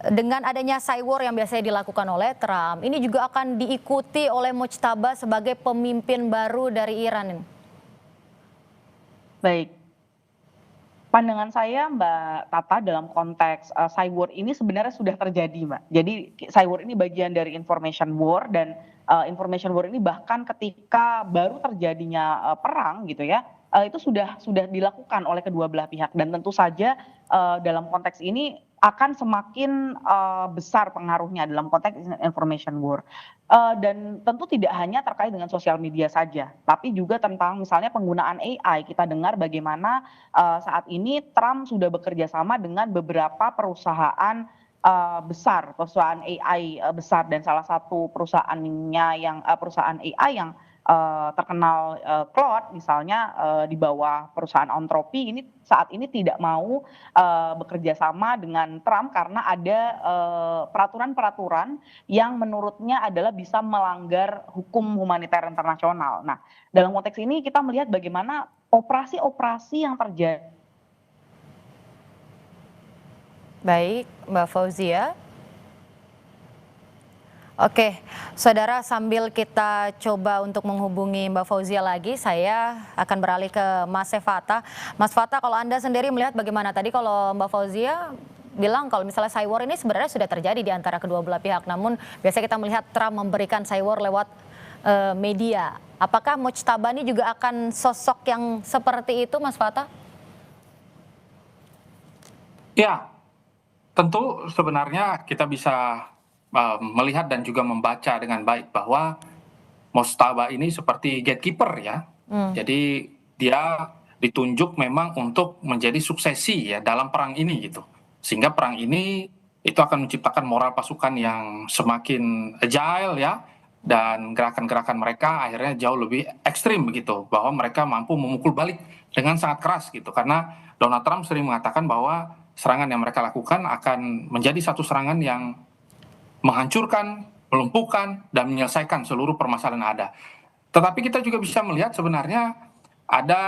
dengan adanya cywar yang biasanya dilakukan oleh Trump, ini juga akan diikuti oleh Mojtaba sebagai pemimpin baru dari Iran ini? Baik. Pandangan saya Mbak Tata dalam konteks cywar ini sebenarnya sudah terjadi, Mbak. Jadi cywar ini bagian dari information war, dan information war ini bahkan ketika baru terjadinya perang gitu ya, itu sudah dilakukan oleh kedua belah pihak, dan tentu saja dalam konteks ini akan semakin besar pengaruhnya dalam konteks information war. Dan tentu tidak hanya terkait dengan sosial media saja, tapi juga tentang misalnya penggunaan AI. Kita dengar bagaimana saat ini Trump sudah bekerja sama dengan beberapa perusahaan besar, perusahaan AI besar, dan salah satu perusahaan AI yang terkenal Claude misalnya di bawah perusahaan Anthropic ini saat ini tidak mau bekerja sama dengan Trump karena ada peraturan-peraturan yang menurutnya adalah bisa melanggar hukum humaniter internasional. Nah, dalam konteks ini kita melihat bagaimana operasi-operasi yang terjadi. Baik, Mbak Fauzia. Oke, saudara, sambil kita coba untuk menghubungi Mbak Fauzia lagi, saya akan beralih ke Mas Fata. Mas Fata, kalau Anda sendiri melihat bagaimana tadi kalau Mbak Fauzia bilang kalau misalnya cywar ini sebenarnya sudah terjadi di antara kedua belah pihak, namun biasanya kita melihat Trump memberikan cywar lewat media. Apakah Mojtaba ini juga akan sosok yang seperti itu, Mas Fata? Ya, tentu sebenarnya kita bisa melihat dan juga membaca dengan baik bahwa Mojtaba ini seperti gatekeeper ya. Jadi dia ditunjuk memang untuk menjadi suksesi ya dalam perang ini gitu. Sehingga perang ini itu akan menciptakan moral pasukan yang semakin agile ya, dan gerakan-gerakan mereka akhirnya jauh lebih ekstrim begitu, bahwa mereka mampu memukul balik dengan sangat keras gitu. Karena Donald Trump sering mengatakan bahwa serangan yang mereka lakukan akan menjadi satu serangan yang menghancurkan, melumpuhkan, dan menyelesaikan seluruh permasalahan yang ada. Tetapi kita juga bisa melihat sebenarnya ada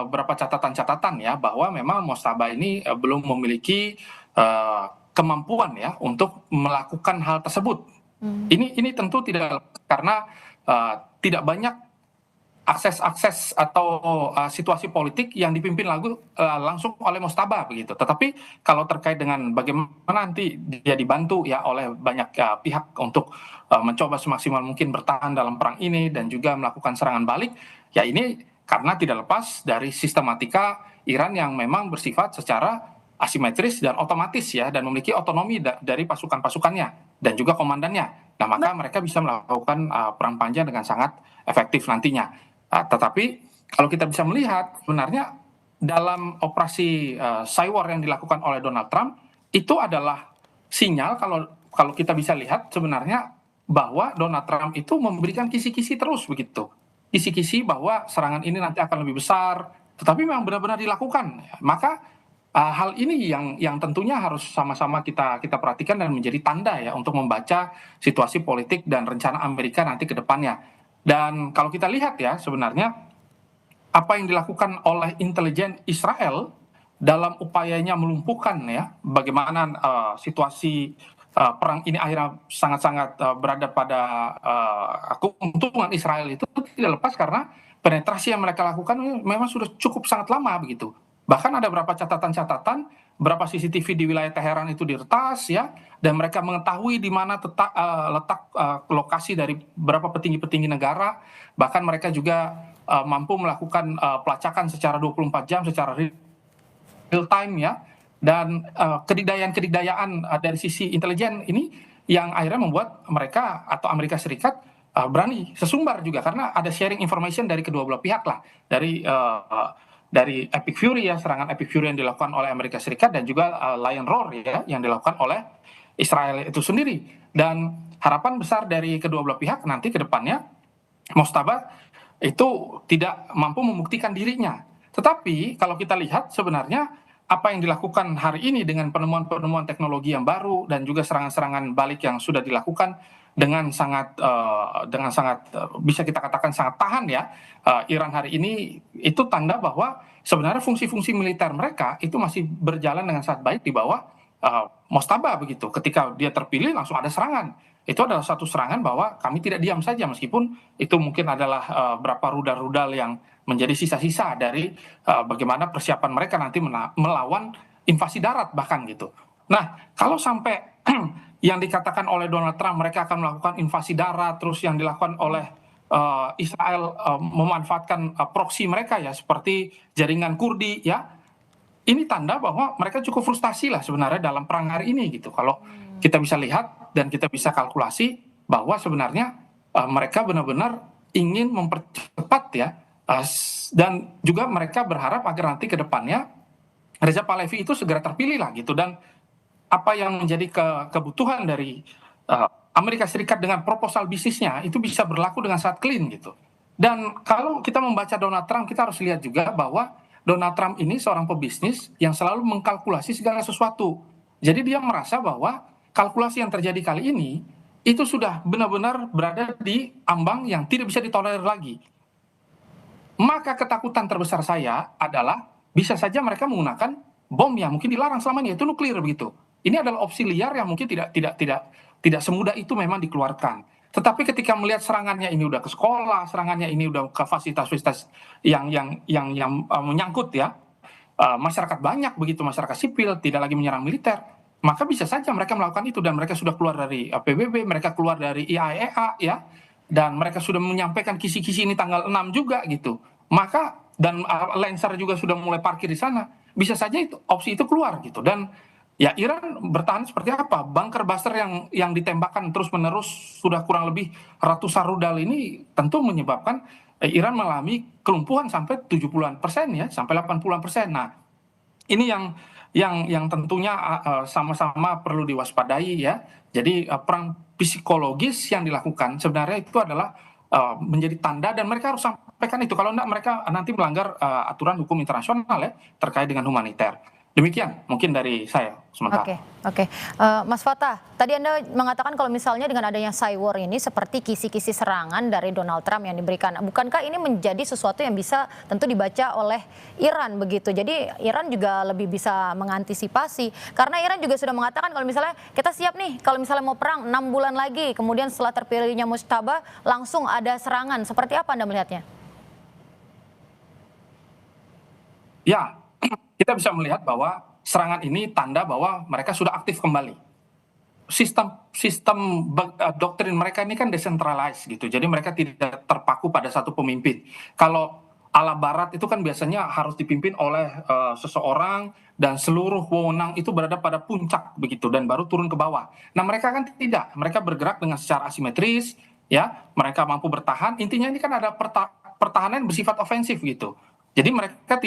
beberapa catatan-catatan ya, bahwa memang Mojtaba ini belum memiliki kemampuan ya untuk melakukan hal tersebut. Ini tentu tidak, karena tidak banyak akses-akses atau situasi politik yang dipimpin langsung oleh Mojtaba begitu. Tetapi kalau terkait dengan bagaimana nanti dia dibantu ya oleh banyak pihak untuk mencoba semaksimal mungkin bertahan dalam perang ini dan juga melakukan serangan balik, ya ini karena tidak lepas dari sistematika Iran yang memang bersifat secara asimetris dan otomatis ya, dan memiliki otonomi dari pasukan-pasukannya dan juga komandannya. Nah, maka mereka bisa melakukan perang panjang dengan sangat efektif nantinya. Tetapi kalau kita bisa melihat sebenarnya dalam operasi cyber yang dilakukan oleh Donald Trump itu adalah sinyal, kalau kita bisa lihat sebenarnya bahwa Donald Trump itu memberikan kisi-kisi terus begitu, kisi-kisi bahwa serangan ini nanti akan lebih besar, tetapi memang benar-benar dilakukan. Maka hal ini yang tentunya harus sama-sama kita perhatikan dan menjadi tanda ya untuk membaca situasi politik dan rencana Amerika nanti ke depannya. Dan kalau kita lihat ya sebenarnya apa yang dilakukan oleh intelijen Israel dalam upayanya melumpuhkan ya bagaimana situasi perang ini akhirnya sangat-sangat berada pada keuntungan Israel, itu tidak lepas karena penetrasi yang mereka lakukan memang sudah cukup sangat lama begitu. Bahkan ada beberapa catatan-catatan, berapa CCTV di wilayah Teheran itu diretas ya, dan mereka mengetahui di mana letak lokasi dari beberapa petinggi-petinggi negara. Bahkan mereka juga mampu melakukan pelacakan secara 24 jam, secara real time ya. Dan kedikdayaan dari sisi intelijen ini yang akhirnya membuat mereka atau Amerika Serikat berani sesumbar juga, karena ada sharing information dari kedua belah pihak lah, dari Epic Fury ya, serangan Epic Fury yang dilakukan oleh Amerika Serikat, dan juga Lion Roar ya yang dilakukan oleh Israel itu sendiri. Dan harapan besar dari kedua belah pihak nanti ke depannya Mojtaba itu tidak mampu membuktikan dirinya. Tetapi kalau kita lihat sebenarnya apa yang dilakukan hari ini dengan penemuan-penemuan teknologi yang baru dan juga serangan-serangan balik yang sudah dilakukan dengan sangat bisa kita katakan sangat tahan ya, Iran hari ini, itu tanda bahwa sebenarnya fungsi-fungsi militer mereka itu masih berjalan dengan sangat baik di bawah Mojtaba begitu. Ketika dia terpilih langsung ada serangan. Itu adalah satu serangan bahwa kami tidak diam saja, meskipun itu mungkin adalah beberapa rudal-rudal yang menjadi sisa-sisa dari bagaimana persiapan mereka nanti melawan invasi darat bahkan gitu. Nah, kalau sampai yang dikatakan oleh Donald Trump mereka akan melakukan invasi darat, terus yang dilakukan oleh Israel memanfaatkan proksi mereka ya seperti jaringan Kurdi ya, ini tanda bahwa mereka cukup frustasi lah sebenarnya dalam perang hari ini gitu. Kalau kita bisa lihat dan kita bisa kalkulasi bahwa sebenarnya mereka benar-benar ingin mempercepat ya, dan juga mereka berharap agar nanti ke depannya Reza Pahlavi itu segera terpilih lah gitu. Dan apa yang menjadi kebutuhan dari Amerika Serikat dengan proposal bisnisnya itu bisa berlaku dengan sangat clean gitu. Dan kalau kita membaca Donald Trump, kita harus lihat juga bahwa Donald Trump ini seorang pebisnis yang selalu mengkalkulasi segala sesuatu. Jadi dia merasa bahwa kalkulasi yang terjadi kali ini itu sudah benar-benar berada di ambang yang tidak bisa ditolerir lagi. Maka ketakutan terbesar saya adalah bisa saja mereka menggunakan bom yang mungkin dilarang selama ini, yaitu nuklir begitu. Ini adalah opsi liar yang mungkin tidak semudah itu memang dikeluarkan. Tetapi ketika melihat serangannya ini udah ke sekolah, serangannya ini udah ke fasilitas-fasilitas yang menyangkut ya masyarakat banyak begitu, masyarakat sipil, tidak lagi menyerang militer, maka bisa saja mereka melakukan itu. Dan mereka sudah keluar dari PBB, mereka keluar dari IAEA ya, dan mereka sudah menyampaikan kisi-kisi ini tanggal 6 juga gitu. Maka dan Lancer juga sudah mulai parkir di sana, bisa saja itu opsi itu keluar gitu. Dan ya Iran bertahan seperti apa? Bunker buster yang ditembakkan terus-menerus sudah kurang lebih ratusan rudal ini tentu menyebabkan Iran mengalami kelumpuhan sampai 70-an% ya, sampai 80-an%. Nah, ini yang tentunya sama-sama perlu diwaspadai ya. Jadi perang psikologis yang dilakukan sebenarnya itu adalah menjadi tanda dan mereka harus sampaikan itu. Kalau enggak mereka nanti melanggar aturan hukum internasional ya terkait dengan humaniter. Demikian mungkin dari saya Oke, sementara. oke. Mas Fatah, tadi Anda mengatakan kalau misalnya dengan adanya cyber ini seperti kisi-kisi serangan dari Donald Trump yang diberikan. Bukankah ini menjadi sesuatu yang bisa tentu dibaca oleh Iran begitu. Jadi Iran juga lebih bisa mengantisipasi. Karena Iran juga sudah mengatakan kalau misalnya kita siap nih, kalau misalnya mau perang 6 bulan lagi, kemudian setelah terpilihnya Mujtaba langsung ada serangan. Seperti apa Anda melihatnya? Ya, kita bisa melihat bahwa serangan ini tanda bahwa mereka sudah aktif kembali. Sistem sistem doktrin mereka ini kan decentralized gitu. Jadi mereka tidak terpaku pada satu pemimpin. Kalau ala barat itu kan biasanya harus dipimpin oleh seseorang dan seluruh wewenang itu berada pada puncak begitu dan baru turun ke bawah. Nah, mereka kan tidak. Mereka bergerak dengan secara asimetris ya. Mereka mampu bertahan. Intinya ini kan ada pertahanan bersifat ofensif gitu. Jadi mereka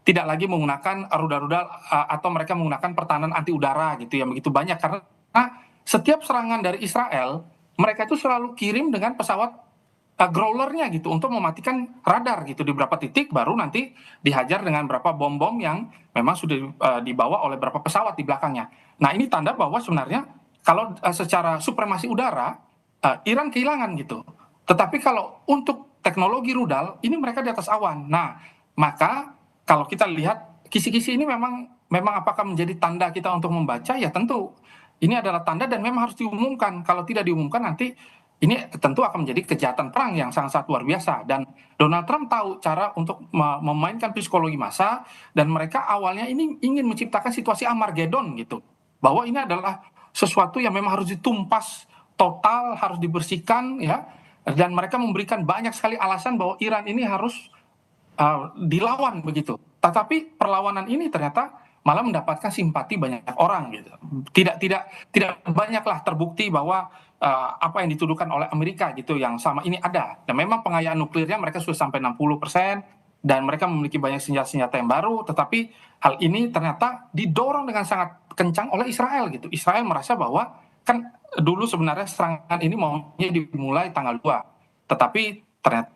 tidak lagi menggunakan rudal-rudal atau mereka menggunakan pertahanan anti udara gitu yang begitu banyak karena setiap serangan dari Israel mereka itu selalu kirim dengan pesawat growlernya gitu untuk mematikan radar gitu di beberapa titik baru nanti dihajar dengan beberapa bom-bom yang memang sudah dibawa oleh beberapa pesawat di belakangnya. Nah, ini tanda bahwa sebenarnya kalau secara supremasi udara Iran kehilangan gitu. Tetapi kalau untuk teknologi rudal ini mereka di atas awan. Nah, maka kalau kita lihat kisi-kisi ini memang apakah menjadi tanda kita untuk membaca ya tentu ini adalah tanda dan memang harus diumumkan. Kalau tidak diumumkan nanti ini tentu akan menjadi kejahatan perang yang sangat-sangat luar biasa dan Donald Trump tahu cara untuk memainkan psikologi massa dan mereka awalnya ini ingin menciptakan situasi Armageddon gitu. Bahwa ini adalah sesuatu yang memang harus ditumpas total, harus dibersihkan ya. Dan mereka memberikan banyak sekali alasan bahwa Iran ini harus dilawan begitu. Tetapi perlawanan ini ternyata malah mendapatkan simpati banyak orang gitu. Tidak banyaklah terbukti bahwa apa yang dituduhkan oleh Amerika gitu yang sama ini ada. Dan memang pengayaan nuklirnya mereka sudah sampai 60% dan mereka memiliki banyak senjata-senjata yang baru, tetapi hal ini ternyata didorong dengan sangat kencang oleh Israel gitu. Israel merasa bahwa kan dulu sebenarnya serangan ini maunya dimulai tanggal 2. Tetapi ternyata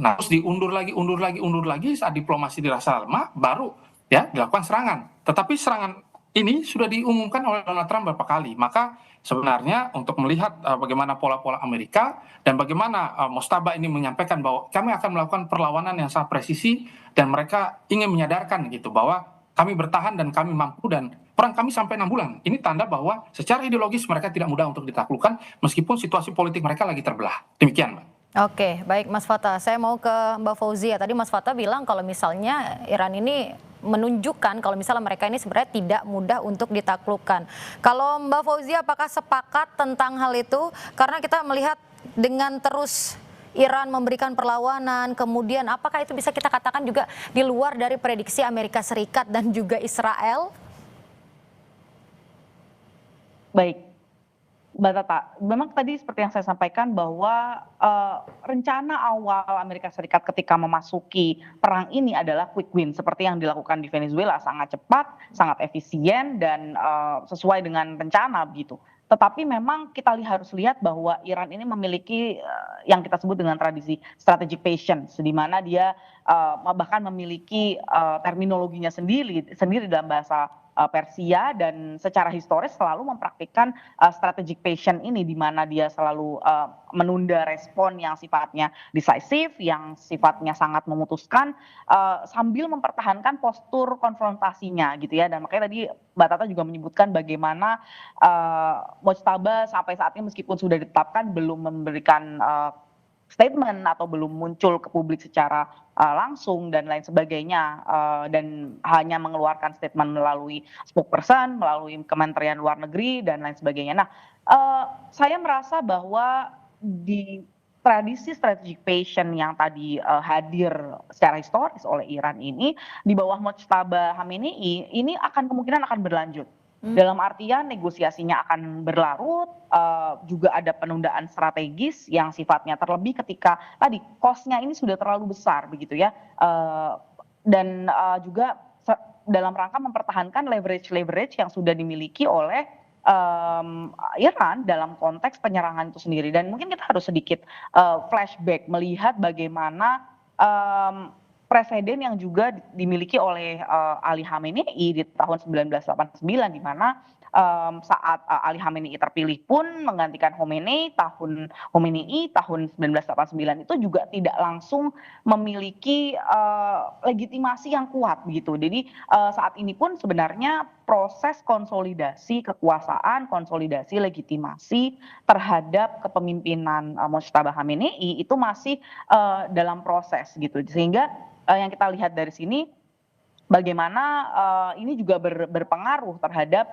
nah terus undur lagi saat diplomasi dirasa lemah baru ya dilakukan serangan. Tetapi serangan ini sudah diumumkan oleh Donald Trump beberapa kali. Maka sebenarnya untuk melihat bagaimana pola-pola Amerika dan bagaimana Mojtaba ini menyampaikan bahwa kami akan melakukan perlawanan yang sangat presisi dan mereka ingin menyadarkan gitu bahwa kami bertahan dan kami mampu dan perang kami sampai 6 bulan. Ini tanda bahwa secara ideologis mereka tidak mudah untuk ditaklukkan meskipun situasi politik mereka lagi terbelah. Demikian, Mbak. Oke, baik Mas Fatah. Saya mau ke Mbak Fauzia. Tadi Mas Fatah bilang kalau misalnya Iran ini menunjukkan kalau misalnya mereka ini sebenarnya tidak mudah untuk ditaklukkan. Kalau Mbak Fauzia apakah sepakat tentang hal itu? Karena kita melihat dengan terus Iran memberikan perlawanan, kemudian apakah itu bisa kita katakan juga di luar dari prediksi Amerika Serikat dan juga Israel? Baik, Mbak Tata, memang tadi seperti yang saya sampaikan bahwa rencana awal Amerika Serikat ketika memasuki perang ini adalah quick win seperti yang dilakukan di Venezuela, sangat cepat, sangat efisien dan sesuai dengan rencana begitu. Tetapi memang kita harus lihat bahwa Iran ini memiliki yang kita sebut dengan tradisi strategic patience, di mana dia bahkan memiliki terminologinya sendiri dalam bahasa Persia dan secara historis selalu mempraktikkan strategic patience ini di mana dia selalu menunda respon yang sifatnya decisive, yang sifatnya sangat memutuskan sambil mempertahankan postur konfrontasinya gitu ya. Dan makanya tadi Mbak Tata juga menyebutkan bagaimana Mojtaba sampai saat ini meskipun sudah ditetapkan belum memberikan statement atau belum muncul ke publik secara langsung dan lain sebagainya dan hanya mengeluarkan statement melalui spokesperson, melalui Kementerian Luar Negeri dan lain sebagainya. Nah, saya merasa bahwa di tradisi strategic patient yang tadi hadir secara historis oleh Iran ini di bawah Mojtaba Khamenei ini kemungkinan akan berlanjut. Dalam artian negosiasinya akan berlarut, juga ada penundaan strategis yang sifatnya terlebih ketika tadi cost-nya ini sudah terlalu besar begitu ya, dan juga dalam rangka mempertahankan leverage yang sudah dimiliki oleh Iran dalam konteks penyerangan itu sendiri. Dan mungkin kita harus sedikit flashback melihat bagaimana presiden yang juga dimiliki oleh Ali Khamenei di tahun 1989, di mana saat Ali Khamenei terpilih pun menggantikan Khomeini tahun 1989 itu juga tidak langsung memiliki legitimasi yang kuat begitu. Jadi saat ini pun sebenarnya proses konsolidasi kekuasaan, konsolidasi legitimasi terhadap kepemimpinan Mojtaba Khamenei itu masih dalam proses gitu. Sehingga yang kita lihat dari sini bagaimana ini juga berpengaruh terhadap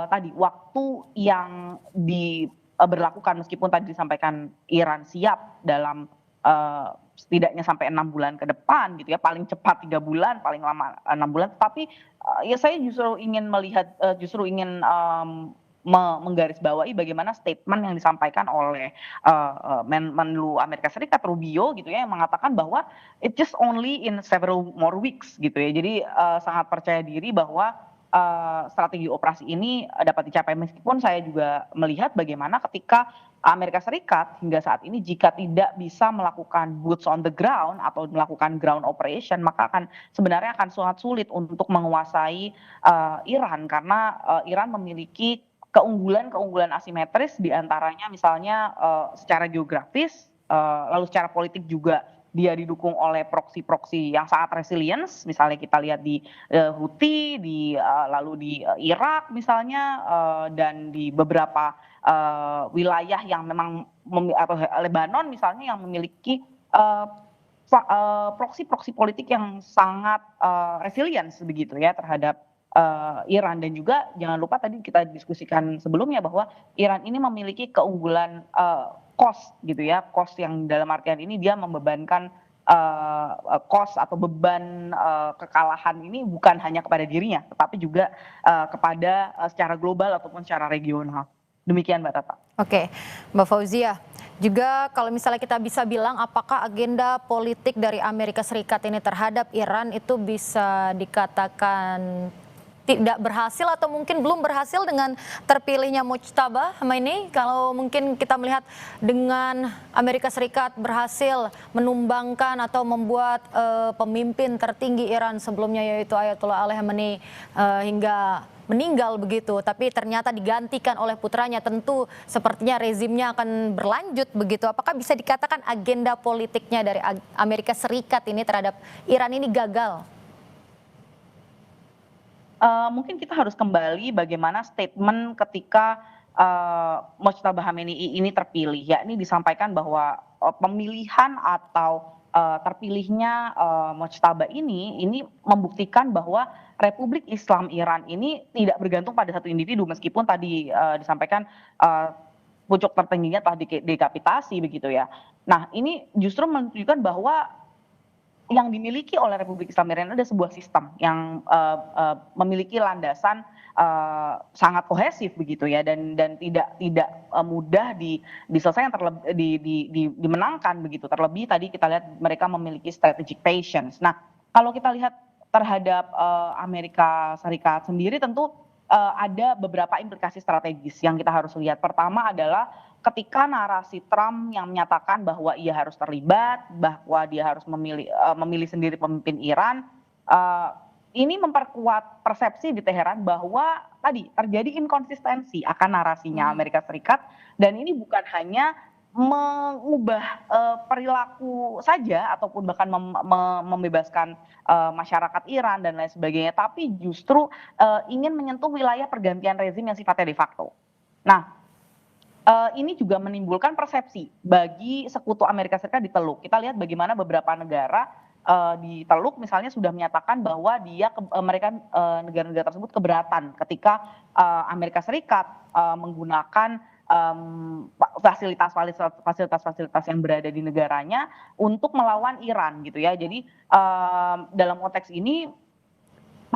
tadi waktu yang diberlakukan, meskipun tadi disampaikan Iran siap dalam setidaknya sampai 6 bulan ke depan gitu ya, paling cepat 3 bulan, paling lama 6 bulan. Tapi ya saya justru ingin melihat, menggarisbawahi bagaimana statement yang disampaikan oleh Menlu Amerika Serikat Rubio gitu ya, yang mengatakan bahwa it just only in several more weeks gitu ya. Jadi sangat percaya diri bahwa strategi operasi ini dapat dicapai, meskipun saya juga melihat bagaimana ketika Amerika Serikat hingga saat ini jika tidak bisa melakukan boots on the ground atau melakukan ground operation, maka sebenarnya akan sangat sulit untuk menguasai Iran, karena Iran memiliki keunggulan asimetris, diantaranya misalnya secara geografis, lalu secara politik juga dia didukung oleh proksi-proksi yang sangat resilience, misalnya kita lihat di Houthi, lalu di Irak misalnya, dan di beberapa wilayah yang memang atau Lebanon misalnya yang memiliki proksi-proksi politik yang sangat resilience begitu ya terhadap Iran. Dan juga jangan lupa tadi kita diskusikan sebelumnya bahwa Iran ini memiliki keunggulan cost gitu ya, cost yang dalam artian ini dia membebankan cost atau beban kekalahan ini bukan hanya kepada dirinya, tetapi juga kepada secara global ataupun secara regional. Demikian Mbak Tata. Oke, Mbak Fauzia, juga kalau misalnya kita bisa bilang apakah agenda politik dari Amerika Serikat ini terhadap Iran itu bisa dikatakan tidak berhasil atau mungkin belum berhasil dengan terpilihnya Mojtaba Khamenei? Kalau mungkin kita melihat dengan Amerika Serikat berhasil menumbangkan atau membuat pemimpin tertinggi Iran sebelumnya yaitu Ayatollah Ali Khamenei hingga meninggal begitu, tapi ternyata digantikan oleh putranya, tentu sepertinya rezimnya akan berlanjut begitu. Apakah bisa dikatakan agenda politiknya dari Amerika Serikat ini terhadap Iran ini gagal? Mungkin kita harus kembali bagaimana statement ketika Mojtaba Khamenei ini terpilih, yakni disampaikan bahwa pemilihan atau terpilihnya Mojtaba ini membuktikan bahwa Republik Islam Iran ini tidak bergantung pada satu individu, meskipun tadi disampaikan pucuk tertingginya telah dekapitasi begitu ya. Nah, ini justru menunjukkan bahwa yang dimiliki oleh Republik Islam Iran ada sebuah sistem yang memiliki landasan sangat kohesif begitu ya, dan tidak mudah diselesaikan, dimenangkan begitu. Terlebih tadi kita lihat mereka memiliki strategic patience. Nah, kalau kita lihat terhadap Amerika Serikat sendiri, tentu ada beberapa implikasi strategis yang kita harus lihat. Pertama adalah ketika narasi Trump yang menyatakan bahwa ia harus terlibat, bahwa dia harus memilih sendiri pemimpin Iran, ini memperkuat persepsi di Teheran bahwa tadi terjadi inkonsistensi akan narasinya Amerika Serikat, dan ini bukan hanya mengubah perilaku saja ataupun bahkan membebaskan masyarakat Iran dan lain sebagainya, tapi justru ingin menyentuh wilayah pergantian rezim yang sifatnya de facto. Nah, ini juga menimbulkan persepsi bagi sekutu Amerika Serikat di Teluk. Kita lihat bagaimana beberapa negara di Teluk misalnya sudah menyatakan bahwa mereka negara-negara tersebut keberatan ketika Amerika Serikat menggunakan fasilitas-fasilitas yang berada di negaranya untuk melawan Iran gitu ya. Jadi dalam konteks ini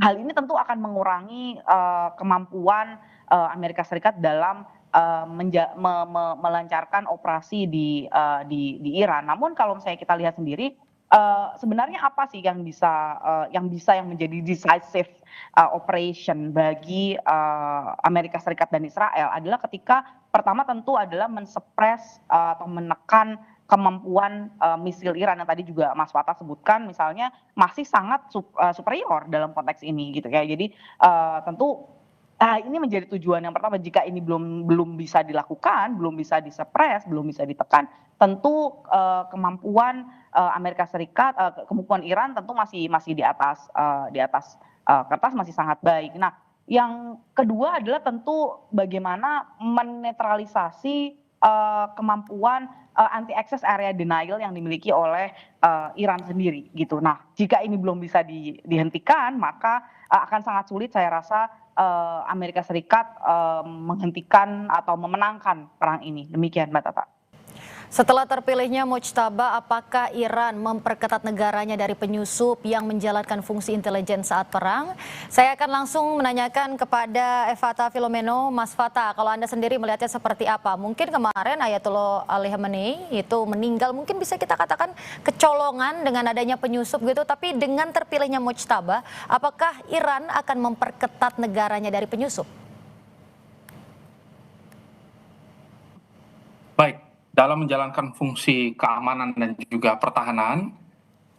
hal ini tentu akan mengurangi kemampuan Amerika Serikat dalam melancarkan operasi di Iran. Namun kalau misalnya kita lihat sendiri, sebenarnya apa sih yang menjadi decisive operation bagi Amerika Serikat dan Israel adalah ketika pertama tentu adalah mensuppress atau menekan kemampuan misil Iran yang tadi juga Mas Fatah sebutkan, misalnya masih sangat superior dalam konteks ini gitu ya. Jadi tentu ini menjadi tujuan yang pertama. Jika ini belum bisa dilakukan, belum bisa disuppress, belum bisa ditekan, tentu kemampuan Amerika Serikat, kemampuan Iran tentu masih di atas kertas masih sangat baik. Nah, yang kedua adalah tentu bagaimana menetralisasi kemampuan anti access area denial yang dimiliki oleh Iran sendiri gitu. Nah, jika ini belum bisa dihentikan, maka akan sangat sulit saya rasa Amerika Serikat menghentikan atau memenangkan perang ini. Demikian Mbak Tata. Setelah terpilihnya Mojtaba, apakah Iran memperketat negaranya dari penyusup yang menjalankan fungsi intelijen saat perang? Saya akan langsung menanyakan kepada Fata Filomeno. Mas Fata, kalau Anda sendiri melihatnya seperti apa? Mungkin kemarin Ayatollah Ali Khamenei itu meninggal, mungkin bisa kita katakan kecolongan dengan adanya penyusup gitu, tapi dengan terpilihnya Mojtaba, apakah Iran akan memperketat negaranya dari penyusup? Baik. Dalam menjalankan fungsi keamanan dan juga pertahanan,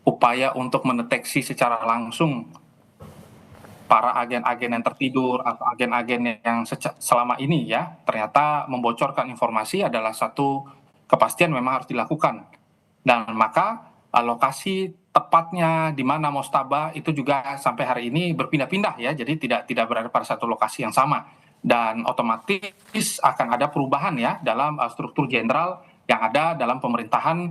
upaya untuk mendeteksi secara langsung para agen-agen yang tertidur atau agen-agen yang selama ini ya ternyata membocorkan informasi adalah satu kepastian memang harus dilakukan. Dan maka lokasi tepatnya di mana Mojtaba itu juga sampai hari ini berpindah-pindah ya, jadi tidak berada pada satu lokasi yang sama. Dan otomatis akan ada perubahan ya dalam struktur jenderal yang ada dalam pemerintahan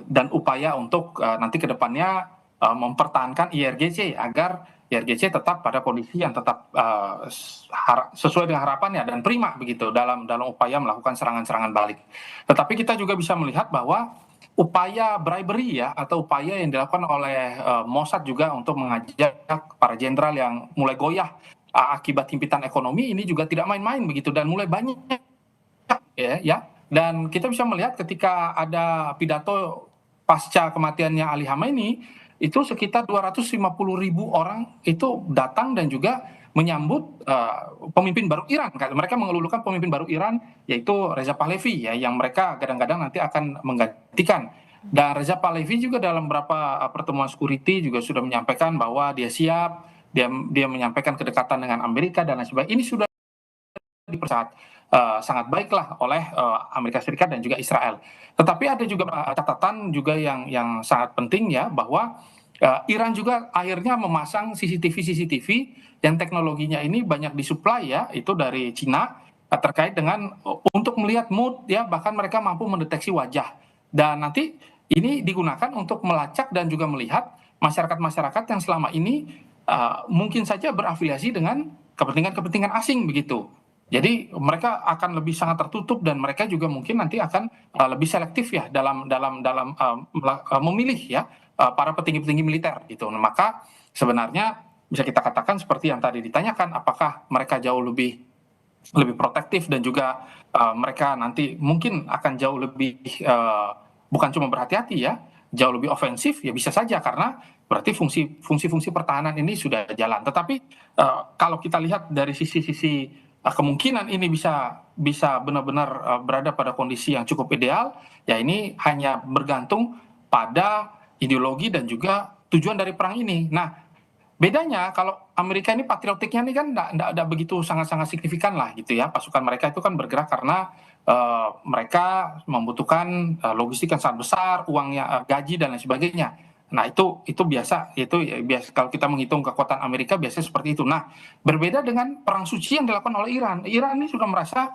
dan upaya untuk nanti ke depannya mempertahankan IRGC agar IRGC tetap pada kondisi yang tetap sesuai dengan harapannya dan prima begitu dalam upaya melakukan serangan-serangan balik. Tetapi kita juga bisa melihat bahwa upaya bribery ya atau upaya yang dilakukan oleh Mossad juga untuk mengajak para jenderal yang mulai goyah akibat himpitan ekonomi ini juga tidak main-main begitu dan mulai banyak ya. Dan kita bisa melihat ketika ada pidato pasca kematiannya Ali Khamenei itu sekitar 250.000 orang itu datang dan juga menyambut pemimpin baru Iran. Mereka mengelulukan pemimpin baru Iran yaitu Reza Pahlavi ya yang mereka kadang-kadang nanti akan menggantikan. Dan Reza Pahlavi juga dalam beberapa pertemuan security juga sudah menyampaikan bahwa dia siap, dia menyampaikan kedekatan dengan Amerika dan lain sebagainya. Ini sudah dipercaya sangat baiklah oleh Amerika Serikat dan juga Israel. Tetapi ada juga catatan juga yang sangat penting ya bahwa Iran juga akhirnya memasang CCTV yang teknologinya ini banyak disuplai ya itu dari Cina terkait dengan untuk melihat mood ya bahkan mereka mampu mendeteksi wajah dan nanti ini digunakan untuk melacak dan juga melihat masyarakat-masyarakat yang selama ini mungkin saja berafiliasi dengan kepentingan-kepentingan asing begitu. Jadi mereka akan lebih sangat tertutup dan mereka juga mungkin nanti akan lebih selektif ya dalam memilih ya para petinggi-petinggi militer gitu. Nah, maka sebenarnya bisa kita katakan seperti yang tadi ditanyakan, apakah mereka jauh lebih protektif dan juga mereka nanti mungkin akan jauh lebih bukan cuma berhati-hati ya, jauh lebih ofensif ya bisa saja karena berarti fungsi pertahanan ini sudah jalan. Tetapi kalau kita lihat dari sisi kemungkinan ini bisa benar-benar berada pada kondisi yang cukup ideal, ya ini hanya bergantung pada ideologi dan juga tujuan dari perang ini. Nah, bedanya kalau Amerika ini patriotiknya ini kan tidak begitu sangat-sangat signifikan lah gitu ya. Pasukan mereka itu kan bergerak karena mereka membutuhkan logistik yang sangat besar, uangnya gaji dan lain sebagainya. Nah itu biasa kalau kita menghitung kekuatan Amerika biasanya seperti itu. Nah berbeda dengan perang suci yang dilakukan oleh Iran. Iran ini sudah merasa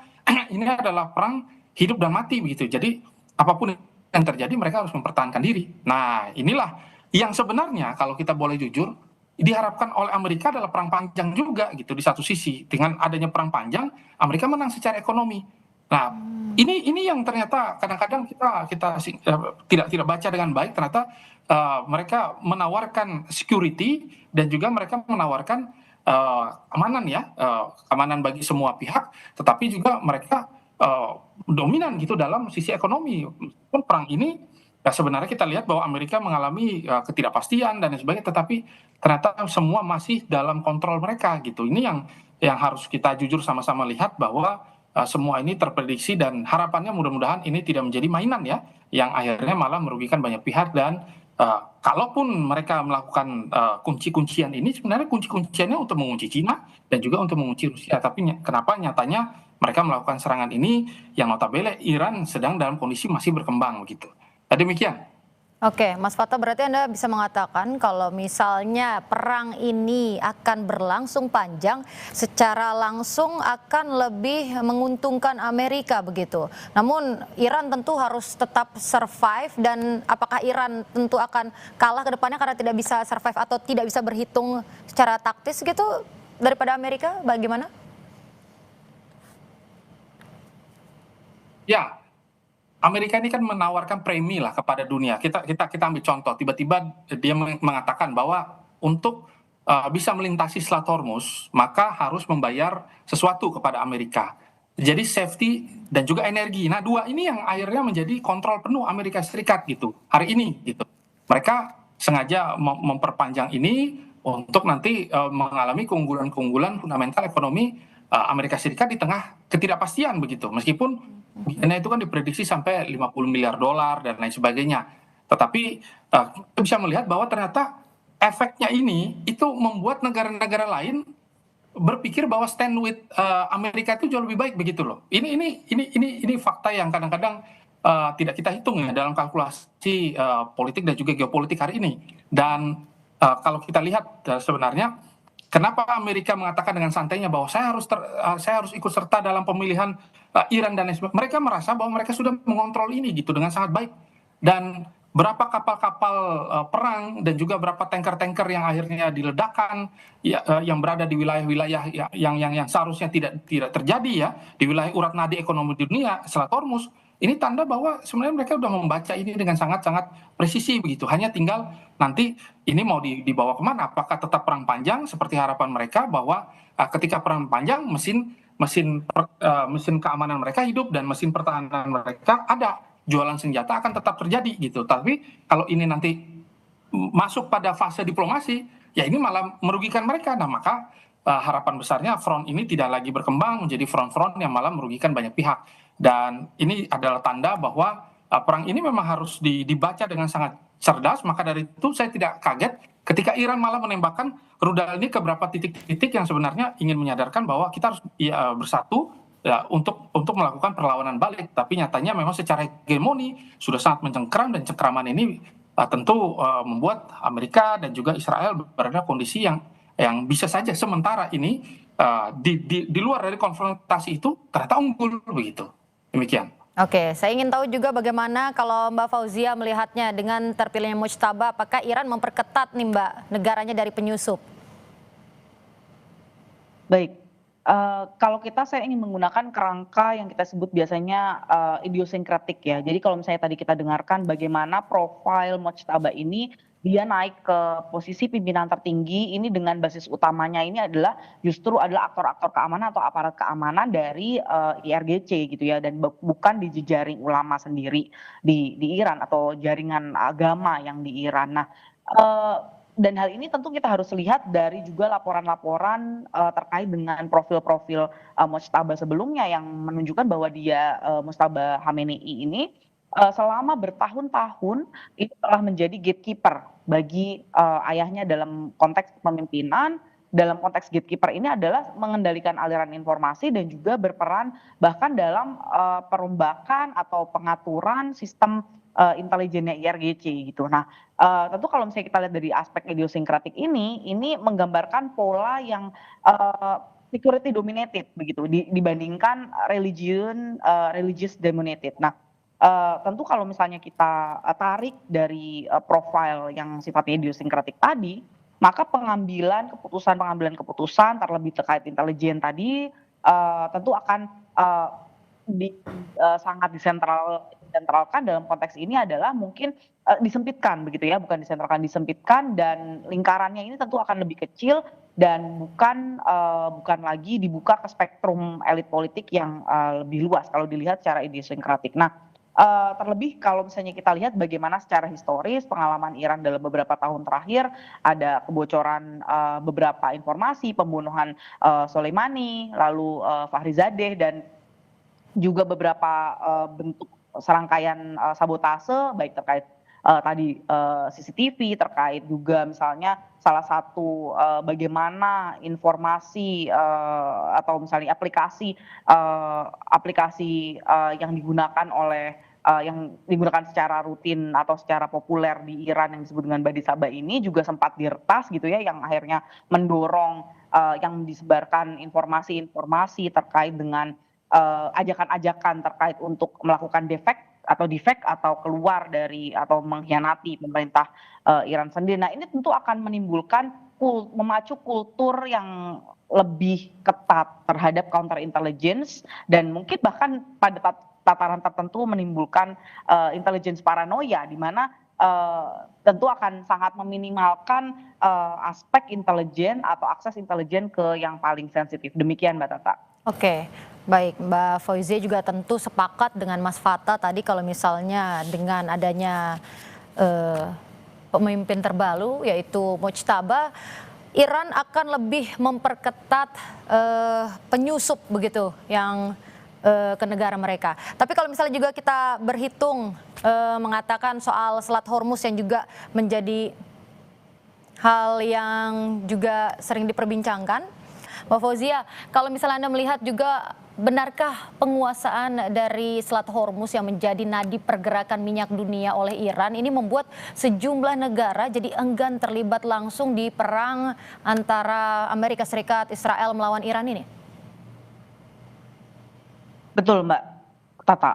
ini adalah perang hidup dan mati begitu. Jadi apapun yang terjadi mereka harus mempertahankan diri. Nah inilah yang sebenarnya kalau kita boleh jujur diharapkan oleh Amerika adalah perang panjang juga gitu di satu sisi. Dengan adanya perang panjang Amerika menang secara ekonomi. Nah, ini yang ternyata kadang-kadang tidak baca dengan baik. Ternyata mereka menawarkan security dan juga mereka menawarkan keamanan ya, keamanan bagi semua pihak. Tetapi juga mereka dominan gitu dalam sisi ekonomi. Meskipun perang ini ya sebenarnya kita lihat bahwa Amerika mengalami ketidakpastian dan lain sebagainya, tetapi ternyata semua masih dalam kontrol mereka gitu. Ini yang harus kita jujur sama-sama lihat bahwa semua ini terprediksi dan harapannya mudah-mudahan ini tidak menjadi mainan ya, yang akhirnya malah merugikan banyak pihak. Dan kalaupun mereka melakukan kunci-kuncian ini, sebenarnya kunci-kunciannya untuk mengunci Cina dan juga untuk mengunci Rusia. Tapi kenapa nyatanya mereka melakukan serangan ini yang notabene Iran sedang dalam kondisi masih berkembang begitu. Demikian. Oke, Mas Fatah, berarti Anda bisa mengatakan kalau misalnya perang ini akan berlangsung panjang, secara langsung akan lebih menguntungkan Amerika begitu. Namun Iran tentu harus tetap survive, dan apakah Iran tentu akan kalah ke depannya karena tidak bisa survive atau tidak bisa berhitung secara taktis gitu daripada Amerika, bagaimana? Ya, Amerika ini kan menawarkan premi lah kepada dunia. Kita ambil contoh, tiba-tiba dia mengatakan bahwa untuk bisa melintasi Selat Hormuz, maka harus membayar sesuatu kepada Amerika. Jadi safety dan juga energi. Nah, dua ini yang akhirnya menjadi kontrol penuh Amerika Serikat gitu hari ini gitu. Mereka sengaja memperpanjang ini untuk nanti mengalami keunggulan-keunggulan fundamental ekonomi Amerika Serikat di tengah ketidakpastian begitu. Meskipun biayanya itu kan diprediksi sampai 50 miliar dolar dan lain sebagainya. Tetapi kita bisa melihat bahwa ternyata efeknya ini itu membuat negara-negara lain berpikir bahwa stand with Amerika itu jauh lebih baik begitu loh. Ini fakta yang kadang-kadang tidak kita hitung ya dalam kalkulasi politik dan juga geopolitik hari ini. Dan kalau kita lihat sebenarnya kenapa Amerika mengatakan dengan santainya bahwa saya harus ikut serta dalam pemilihan Iran dan lain sebagainya. Mereka merasa bahwa mereka sudah mengontrol ini gitu dengan sangat baik. Dan berapa kapal-kapal perang dan juga berapa tanker-tanker yang akhirnya diledakkan ya, yang berada di wilayah-wilayah yang seharusnya tidak terjadi ya, di wilayah urat nadi ekonomi dunia Selat Hormuz. Ini tanda bahwa sebenarnya mereka sudah membaca ini dengan sangat-sangat presisi begitu. Hanya tinggal nanti ini mau dibawa kemana? Apakah tetap perang panjang seperti harapan mereka bahwa ketika perang panjang mesin keamanan mereka hidup dan mesin pertahanan mereka ada, jualan senjata akan tetap terjadi gitu. Tapi kalau ini nanti masuk pada fase diplomasi, ya ini malah merugikan mereka. Nah, maka harapan besarnya front ini tidak lagi berkembang menjadi front-front yang malah merugikan banyak pihak. Dan ini adalah tanda bahwa perang ini memang harus dibaca dengan sangat cerdas. Maka dari itu saya tidak kaget ketika Iran malah menembakkan rudal ini ke beberapa titik-titik yang sebenarnya ingin menyadarkan bahwa kita harus bersatu ya, untuk melakukan perlawanan balik. Tapi nyatanya memang secara hegemoni sudah sangat mencengkeram, dan cengkeraman ini tentu membuat Amerika dan juga Israel berada kondisi yang bisa saja sementara ini di luar dari konfrontasi itu ternyata unggul begitu. Demikian. Oke, saya ingin tahu juga bagaimana kalau Mbak Fauzia melihatnya dengan terpilihnya Mujtaba, apakah Iran memperketat nih Mbak negaranya dari penyusup? Baik, kalau saya ingin menggunakan kerangka yang kita sebut biasanya idiosinkratik ya. Jadi kalau misalnya tadi kita dengarkan bagaimana profil Mojtaba ini, dia naik ke posisi pimpinan tertinggi ini dengan basis utamanya ini adalah justru adalah aktor-aktor keamanan atau aparat keamanan dari IRGC gitu ya, dan bukan di jejaring ulama sendiri di Iran atau jaringan agama yang di Iran. Nah, dan hal ini tentu kita harus lihat dari juga laporan-laporan terkait dengan profil-profil Mojtaba sebelumnya yang menunjukkan bahwa dia Mojtaba Khamenei ini selama bertahun-tahun itu telah menjadi gatekeeper bagi ayahnya dalam konteks kepemimpinan. Dalam konteks gatekeeper ini adalah mengendalikan aliran informasi dan juga berperan bahkan dalam perombakan atau pengaturan sistem intelijennya IRGC gitu. Nah, tentu kalau misalnya kita lihat dari aspek idiosinkratik ini menggambarkan pola yang security dominated begitu dibandingkan religious dominated. Nah, tentu kalau misalnya kita tarik dari profil yang sifatnya idiosinkratik tadi, maka pengambilan keputusan terlebih terkait intelijen tadi tentu akan di sangat disentralkan dalam konteks ini adalah mungkin, disempitkan begitu ya, bukan disentralkan, disempitkan dan lingkarannya ini tentu akan lebih kecil dan bukan lagi dibuka ke spektrum elit politik yang, lebih luas kalau dilihat secara idiosinkratik. Nah, terlebih kalau misalnya kita lihat bagaimana secara historis pengalaman Iran dalam beberapa tahun terakhir, ada kebocoran, beberapa informasi, pembunuhan, Soleimani, lalu, Fakhrizadeh dan juga beberapa, bentuk serangkaian, sabotase baik terkait, tadi, CCTV, terkait juga misalnya salah satu, bagaimana informasi, atau misalnya aplikasi, yang digunakan yang digunakan secara rutin atau secara populer di Iran yang disebut dengan Badi Saba ini juga sempat diretas gitu ya, yang akhirnya mendorong, yang disebarkan informasi-informasi terkait dengan ajakan-ajakan terkait untuk melakukan defect atau keluar dari atau mengkhianati pemerintah, Iran sendiri. Nah, ini tentu akan menimbulkan memacu kultur yang lebih ketat terhadap counter intelligence dan mungkin bahkan pada tataran tertentu menimbulkan, intelligence paranoia di mana, tentu akan sangat meminimalkan, aspek intelijen atau akses intelijen ke yang paling sensitif. Demikian Mbak Tata. Oke, baik Mbak Fauzia juga tentu sepakat dengan Mas Fata tadi kalau misalnya dengan adanya eh, pemimpin terbaru yaitu Mojtaba, Iran akan lebih memperketat penyusup begitu yang ke negara mereka. Tapi kalau misalnya juga kita berhitung mengatakan soal Selat Hormuz yang juga menjadi hal yang juga sering diperbincangkan. Mbak Fauzia, kalau misalnya Anda melihat juga benarkah penguasaan dari Selat Hormuz yang menjadi nadi pergerakan minyak dunia oleh Iran ini membuat sejumlah negara jadi enggan terlibat langsung di perang antara Amerika Serikat, Israel melawan Iran ini? Betul Mbak Tata,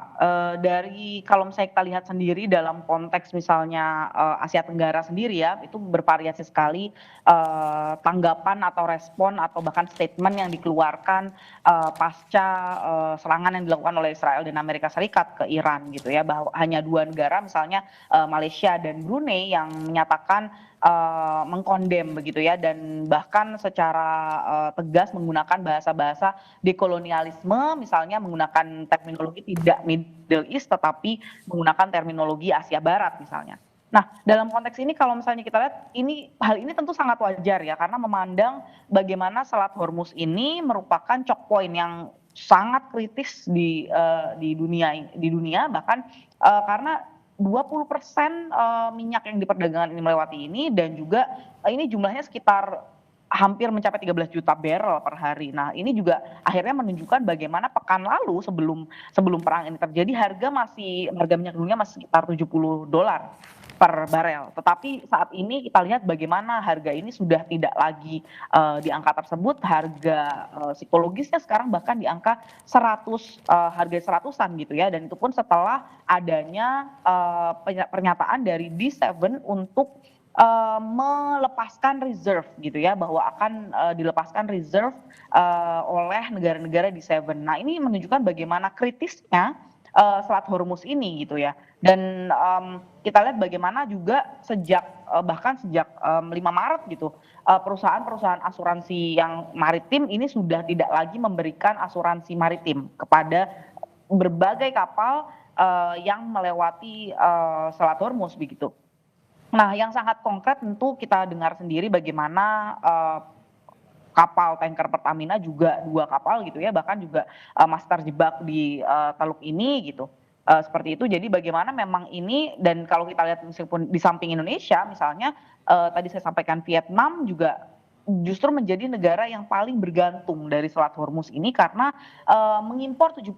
dari kalau misalnya kita lihat sendiri dalam konteks misalnya, Asia Tenggara sendiri ya, itu bervariasi sekali, tanggapan atau respon atau bahkan statement yang dikeluarkan, pasca, serangan yang dilakukan oleh Israel dan Amerika Serikat ke Iran gitu ya, bahwa hanya 2 negara misalnya, Malaysia dan Brunei yang menyatakan, mengkondem begitu ya dan bahkan secara, tegas menggunakan bahasa-bahasa dekolonialisme misalnya menggunakan terminologi tidak Middle East tetapi menggunakan terminologi Asia Barat misalnya. Nah, dalam konteks ini kalau misalnya kita lihat hal ini tentu sangat wajar ya karena memandang bagaimana Selat Hormuz ini merupakan choke point yang sangat kritis di dunia bahkan, karena 20% minyak yang diperdagangkan ini melewati ini dan juga, ini jumlahnya sekitar hampir mencapai 13 juta barrel per hari. Nah, ini juga akhirnya menunjukkan bagaimana pekan lalu sebelum sebelum perang ini terjadi harga minyak dunia masih sekitar $70 per barel. Tetapi saat ini kita lihat bagaimana harga ini sudah tidak lagi, di angka tersebut, harga, psikologisnya sekarang bahkan di angka 100, harga seratusan gitu ya dan itu pun setelah adanya, pernyataan dari D7 untuk, melepaskan reserve gitu ya, bahwa akan, dilepaskan reserve, oleh negara-negara D7. Nah, ini menunjukkan bagaimana kritisnya, Selat Hormuz ini gitu ya. Dan, kita lihat bagaimana juga bahkan sejak, 5 Maret gitu, perusahaan-perusahaan asuransi yang maritim ini sudah tidak lagi memberikan asuransi maritim kepada berbagai kapal, yang melewati, Selat Hormuz begitu. Nah, yang sangat konkret tentu kita dengar sendiri bagaimana, kapal tanker Pertamina juga 2 kapal gitu ya, bahkan juga, masih terjebak di, teluk ini gitu, seperti itu. Jadi bagaimana memang ini dan kalau kita lihat meskipun di samping Indonesia misalnya, tadi saya sampaikan Vietnam juga justru menjadi negara yang paling bergantung dari Selat Hormuz ini karena, mengimpor 78%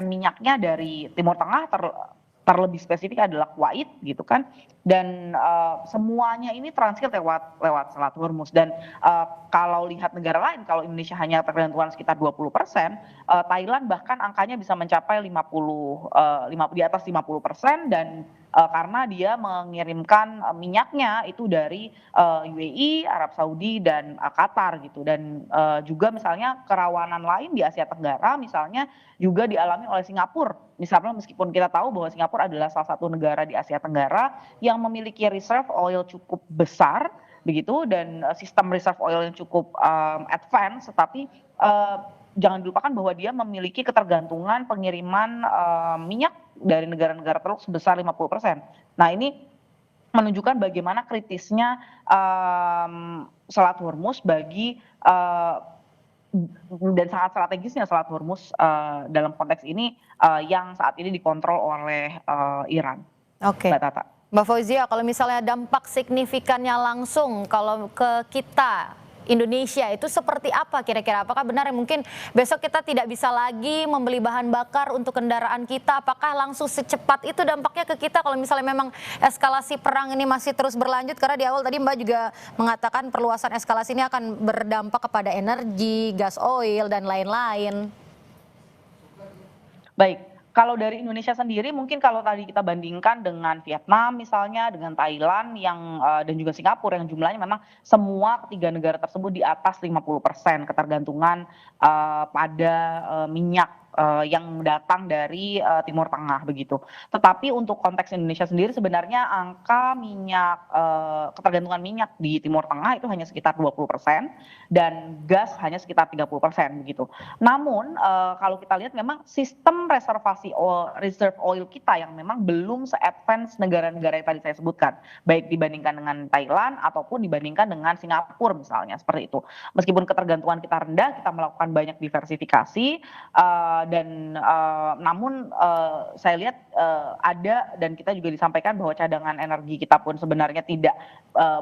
minyaknya dari Timur Tengah terlebih spesifik adalah Kuwait gitu kan dan, semuanya ini transit lewat Selat Hormuz dan, kalau lihat negara lain kalau Indonesia hanya ketergantungan sekitar 20%, Thailand bahkan angkanya bisa mencapai di atas 50% dan, karena dia mengirimkan minyaknya itu dari UAE, Arab Saudi dan Qatar gitu. Dan juga misalnya kerawanan lain di Asia Tenggara misalnya juga dialami oleh Singapura. Misalnya meskipun kita tahu bahwa Singapura adalah salah satu negara di Asia Tenggara yang memiliki reserve oil cukup besar begitu, dan sistem reserve oil yang cukup advance, tetapi jangan dilupakan bahwa dia memiliki ketergantungan pengiriman minyak dari negara-negara Teluk sebesar 50%. Nah, ini menunjukkan bagaimana kritisnya Selat Hormuz bagi dan sangat strategisnya Selat Hormuz dalam konteks ini yang saat ini dikontrol oleh Iran. Oke. Mbak Tata. Mbak Fauzia, kalau misalnya dampak signifikannya langsung kalau ke kita Indonesia itu seperti apa kira-kira? Apakah benar ya mungkin besok kita tidak bisa lagi membeli bahan bakar untuk kendaraan kita? Apakah langsung secepat itu dampaknya ke kita kalau misalnya memang eskalasi perang ini masih terus berlanjut? Karena di awal tadi Mbak juga mengatakan perluasan eskalasi ini akan berdampak kepada energi, gas oil, dan lain-lain. Baik. Kalau dari Indonesia sendiri mungkin kalau tadi kita bandingkan dengan Vietnam misalnya, dengan Thailand yang dan juga Singapura yang jumlahnya memang semua ketiga negara tersebut di atas 50% ketergantungan pada minyak yang datang dari Timur Tengah begitu. Tetapi untuk konteks Indonesia sendiri sebenarnya angka minyak ketergantungan minyak di Timur Tengah itu hanya sekitar 20% dan gas hanya sekitar 30% begitu. Namun kalau kita lihat memang sistem reserve oil kita yang memang belum se-advance negara-negara yang tadi saya sebutkan, baik dibandingkan dengan Thailand ataupun dibandingkan dengan Singapura misalnya seperti itu. Meskipun ketergantungan kita rendah, kita melakukan banyak diversifikasi dan namun saya lihat ada, dan kita juga disampaikan bahwa cadangan energi kita pun sebenarnya tidak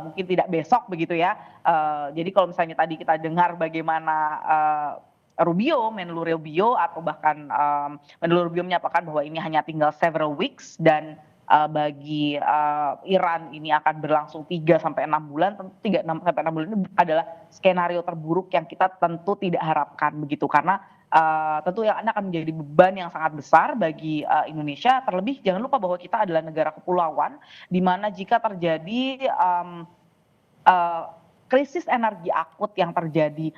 mungkin tidak besok begitu ya. Jadi kalau misalnya tadi kita dengar bagaimana Menlu Rubio atau bahkan Menlu Rubio menyatakan bahwa ini hanya tinggal several weeks dan bagi Iran ini akan berlangsung 3 sampai 6 bulan. Tentu 3 sampai 6 bulan ini adalah skenario terburuk yang kita tentu tidak harapkan begitu, karena tentu yang akan menjadi beban yang sangat besar bagi Indonesia. Terlebih jangan lupa bahwa kita adalah negara kepulauan di mana jika terjadi krisis energi akut yang terjadi,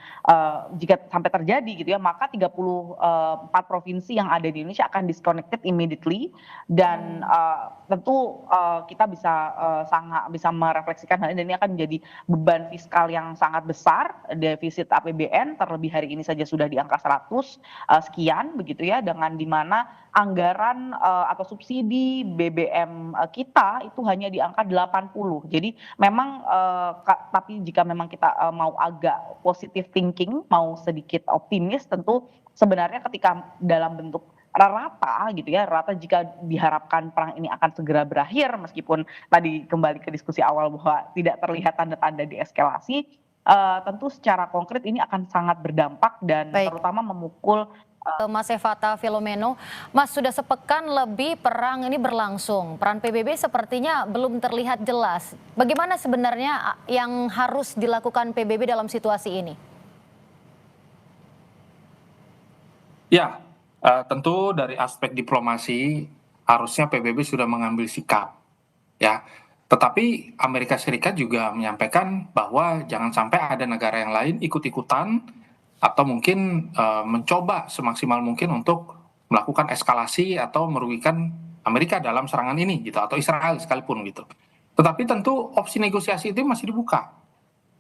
jika sampai terjadi gitu ya, maka 34 provinsi yang ada di Indonesia akan disconnected immediately, dan tentu kita sangat bisa merefleksikan hal ini, dan ini akan menjadi beban fiskal yang sangat besar. Defisit APBN terlebih hari ini saja sudah di angka 100 sekian begitu ya, dengan dimana anggaran atau subsidi BBM kita itu hanya di angka 80. Jadi memang tapi jika memang kita mau agak positive thinking, mau sedikit optimis, tentu sebenarnya ketika dalam bentuk rata gitu ya, rata jika diharapkan perang ini akan segera berakhir, meskipun tadi kembali ke diskusi awal bahwa tidak terlihat tanda-tanda deeskalasi, tentu secara konkret ini akan sangat berdampak dan terutama memukul Mas Evata Filomeno. Mas, sudah sepekan lebih perang ini berlangsung. Peran PBB sepertinya belum terlihat jelas. Bagaimana sebenarnya yang harus dilakukan PBB dalam situasi ini? Ya, tentu dari aspek diplomasi harusnya PBB sudah mengambil sikap, ya. Tetapi Amerika Serikat juga menyampaikan bahwa jangan sampai ada negara yang lain ikut-ikutan atau mungkin mencoba semaksimal mungkin untuk melakukan eskalasi atau merugikan Amerika dalam serangan ini gitu, atau Israel sekalipun gitu. Tetapi tentu opsi negosiasi itu masih dibuka.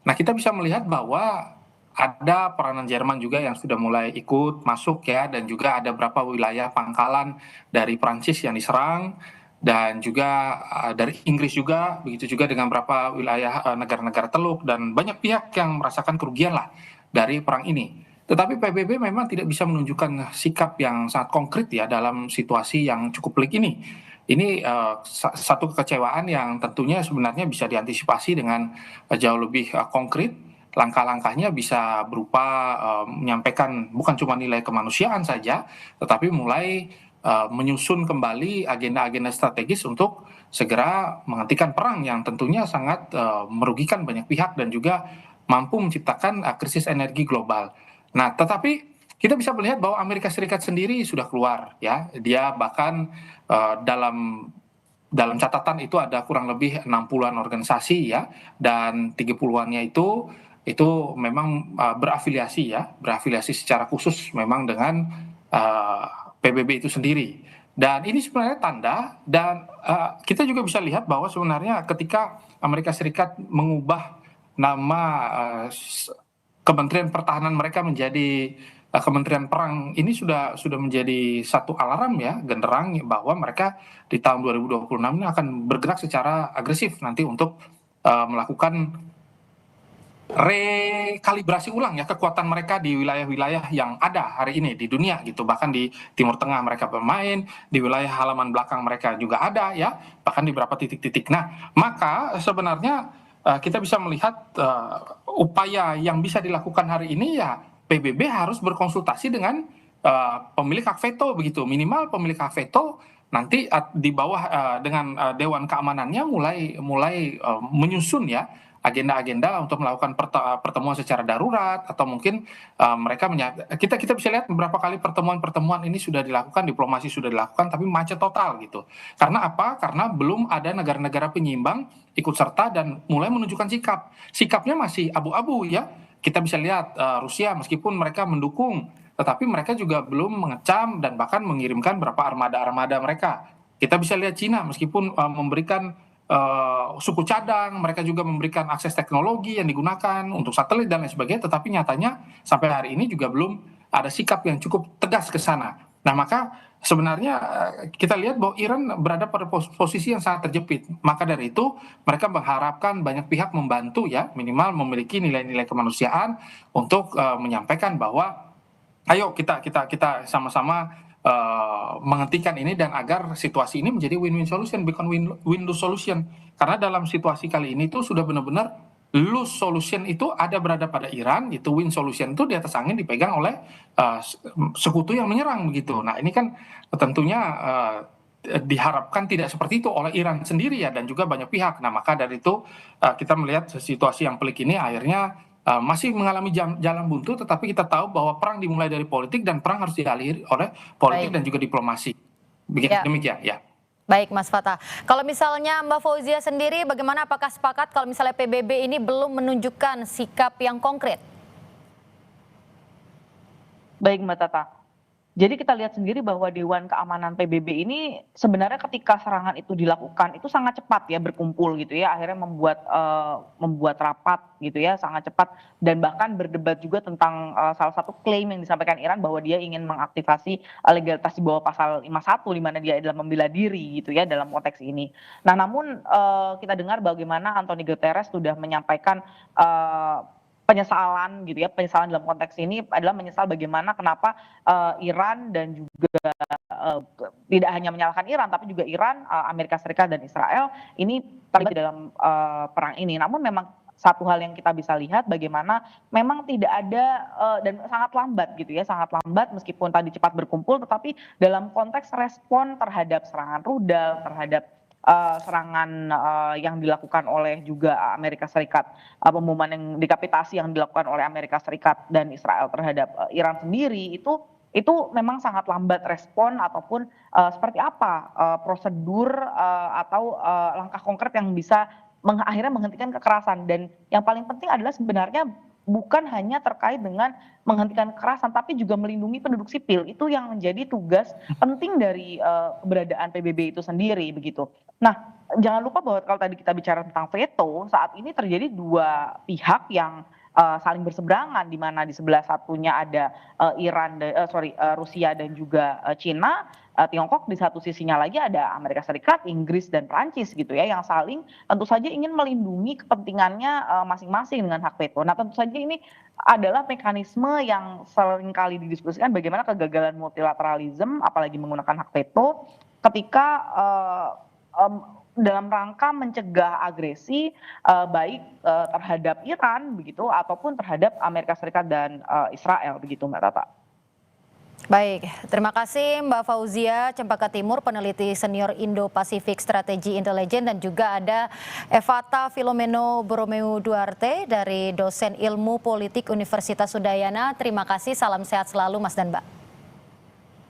Nah, kita bisa melihat bahwa ada peranan Jerman juga yang sudah mulai ikut masuk ya, dan juga ada beberapa wilayah pangkalan dari Prancis yang diserang, dan juga dari Inggris juga, begitu juga dengan beberapa wilayah negara-negara Teluk, dan banyak pihak yang merasakan kerugian lah dari perang ini. Tetapi PBB memang tidak bisa menunjukkan sikap yang sangat konkret ya dalam situasi yang cukup pelik ini. Ini satu kekecewaan yang tentunya sebenarnya bisa diantisipasi dengan jauh lebih konkret. Langkah-langkahnya bisa berupa menyampaikan bukan cuma nilai kemanusiaan saja, tetapi mulai menyusun kembali agenda-agenda strategis untuk segera menghentikan perang yang tentunya sangat merugikan banyak pihak dan juga mampu menciptakan krisis energi global. Nah, tetapi kita bisa melihat bahwa Amerika Serikat sendiri sudah keluar ya. Dia bahkan dalam dalam catatan itu ada kurang lebih 60-an organisasi ya, dan 30-annya itu memang berafiliasi secara khusus memang dengan uh, PBB itu sendiri. Dan ini sebenarnya tanda, dan kita juga bisa lihat bahwa sebenarnya ketika Amerika Serikat mengubah nama Kementerian Pertahanan mereka menjadi Kementerian Perang, ini sudah menjadi satu alarm ya, genderang bahwa mereka di tahun 2026 ini akan bergerak secara agresif nanti untuk melakukan rekalibrasi ulang ya kekuatan mereka di wilayah-wilayah yang ada hari ini di dunia gitu. Bahkan di Timur Tengah mereka bermain, di wilayah halaman belakang mereka juga ada ya, bahkan di beberapa titik-titik. Nah, maka sebenarnya kita bisa melihat upaya yang bisa dilakukan hari ini ya, PBB harus berkonsultasi dengan pemilik hak veto begitu, minimal pemilik hak veto nanti di bawah dengan Dewan Keamanannya mulai menyusun ya agenda-agenda untuk melakukan pertemuan secara darurat, atau mungkin mereka kita bisa lihat beberapa kali pertemuan ini sudah dilakukan, diplomasi sudah dilakukan, tapi macet total gitu. Karena apa? Karena belum ada negara-negara penyimbang ikut serta dan mulai menunjukkan sikapnya masih abu-abu ya. Kita bisa lihat Rusia meskipun mereka mendukung, tetapi mereka juga belum mengecam dan bahkan mengirimkan beberapa armada mereka. Kita bisa lihat Cina meskipun memberikan suku cadang, mereka juga memberikan akses teknologi yang digunakan untuk satelit dan lain sebagainya, tetapi nyatanya sampai hari ini juga belum ada sikap yang cukup tegas ke sana. Nah, maka sebenarnya kita lihat bahwa Iran berada pada posisi yang sangat terjepit. Maka dari itu mereka mengharapkan banyak pihak membantu ya, minimal memiliki nilai-nilai kemanusiaan untuk menyampaikan bahwa ayo kita sama-sama menghentikan ini, dan agar situasi ini menjadi win-win solution, bukan win-lose solution. Karena dalam situasi kali ini tuh sudah benar-benar lose solution itu berada pada Iran, itu win solution itu di atas angin dipegang oleh sekutu yang menyerang begitu. Nah, ini kan tentunya diharapkan tidak seperti itu oleh Iran sendiri ya, dan juga banyak pihak. Nah, maka dari itu kita melihat situasi yang pelik ini akhirnya masih mengalami jalan buntu, tetapi kita tahu bahwa perang dimulai dari politik dan perang harus diakhiri oleh politik dan juga diplomasi. Demikian ya. Baik Mas Fatah, kalau misalnya Mbak Fauzia sendiri bagaimana, apakah sepakat kalau misalnya PBB ini belum menunjukkan sikap yang konkret? Baik Mbak Tata. Jadi kita lihat sendiri bahwa Dewan Keamanan PBB ini sebenarnya ketika serangan itu dilakukan itu sangat cepat ya berkumpul gitu ya, akhirnya membuat rapat gitu ya, sangat cepat, dan bahkan berdebat juga tentang salah satu klaim yang disampaikan Iran bahwa dia ingin mengaktifasi legalitas di bawah pasal 51 di mana dia adalah membela diri gitu ya dalam konteks ini. Nah, namun kita dengar bagaimana Anthony Guterres sudah menyampaikan penyesalan gitu ya, penyesalan dalam konteks ini adalah menyesal bagaimana kenapa Iran dan juga tidak hanya menyalahkan Iran tapi juga Iran, Amerika Serikat dan Israel ini terlibat dalam perang ini. Namun memang satu hal yang kita bisa lihat bagaimana memang tidak ada dan sangat lambat gitu ya, sangat lambat meskipun tadi cepat berkumpul, tetapi dalam konteks respon terhadap serangan rudal, terhadap serangan yang dilakukan oleh juga Amerika Serikat, pemboman yang dekapitasi yang dilakukan oleh Amerika Serikat dan Israel terhadap Iran sendiri, itu memang sangat lambat respon ataupun seperti apa prosedur atau langkah konkret yang bisa akhirnya menghentikan kekerasan. Dan yang paling penting adalah sebenarnya bukan hanya terkait dengan menghentikan kekerasan, tapi juga melindungi penduduk sipil. Itu yang menjadi tugas penting dari keberadaan PBB itu sendiri begitu. Nah, jangan lupa bahwa kalau tadi kita bicara tentang veto, saat ini terjadi dua pihak yang saling berseberangan, di mana di sebelah satunya ada Rusia dan juga Cina. Tiongkok di satu sisinya lagi ada Amerika Serikat, Inggris dan Prancis gitu ya, yang saling tentu saja ingin melindungi kepentingannya masing-masing dengan hak veto. Nah, tentu saja ini adalah mekanisme yang seringkali didiskusikan bagaimana kegagalan multilateralisme apalagi menggunakan hak veto ketika dalam rangka mencegah agresi baik terhadap Iran begitu ataupun terhadap Amerika Serikat dan Israel begitu Mbak Tata. Baik, terima kasih Mbak Fauzia Cempaka Timur, peneliti senior Indo-Pasifik Strategi Intelijen, dan juga ada Evata Filomeno Borromeo Duarte dari dosen ilmu politik Universitas Udayana. Terima kasih, salam sehat selalu Mas dan Mbak.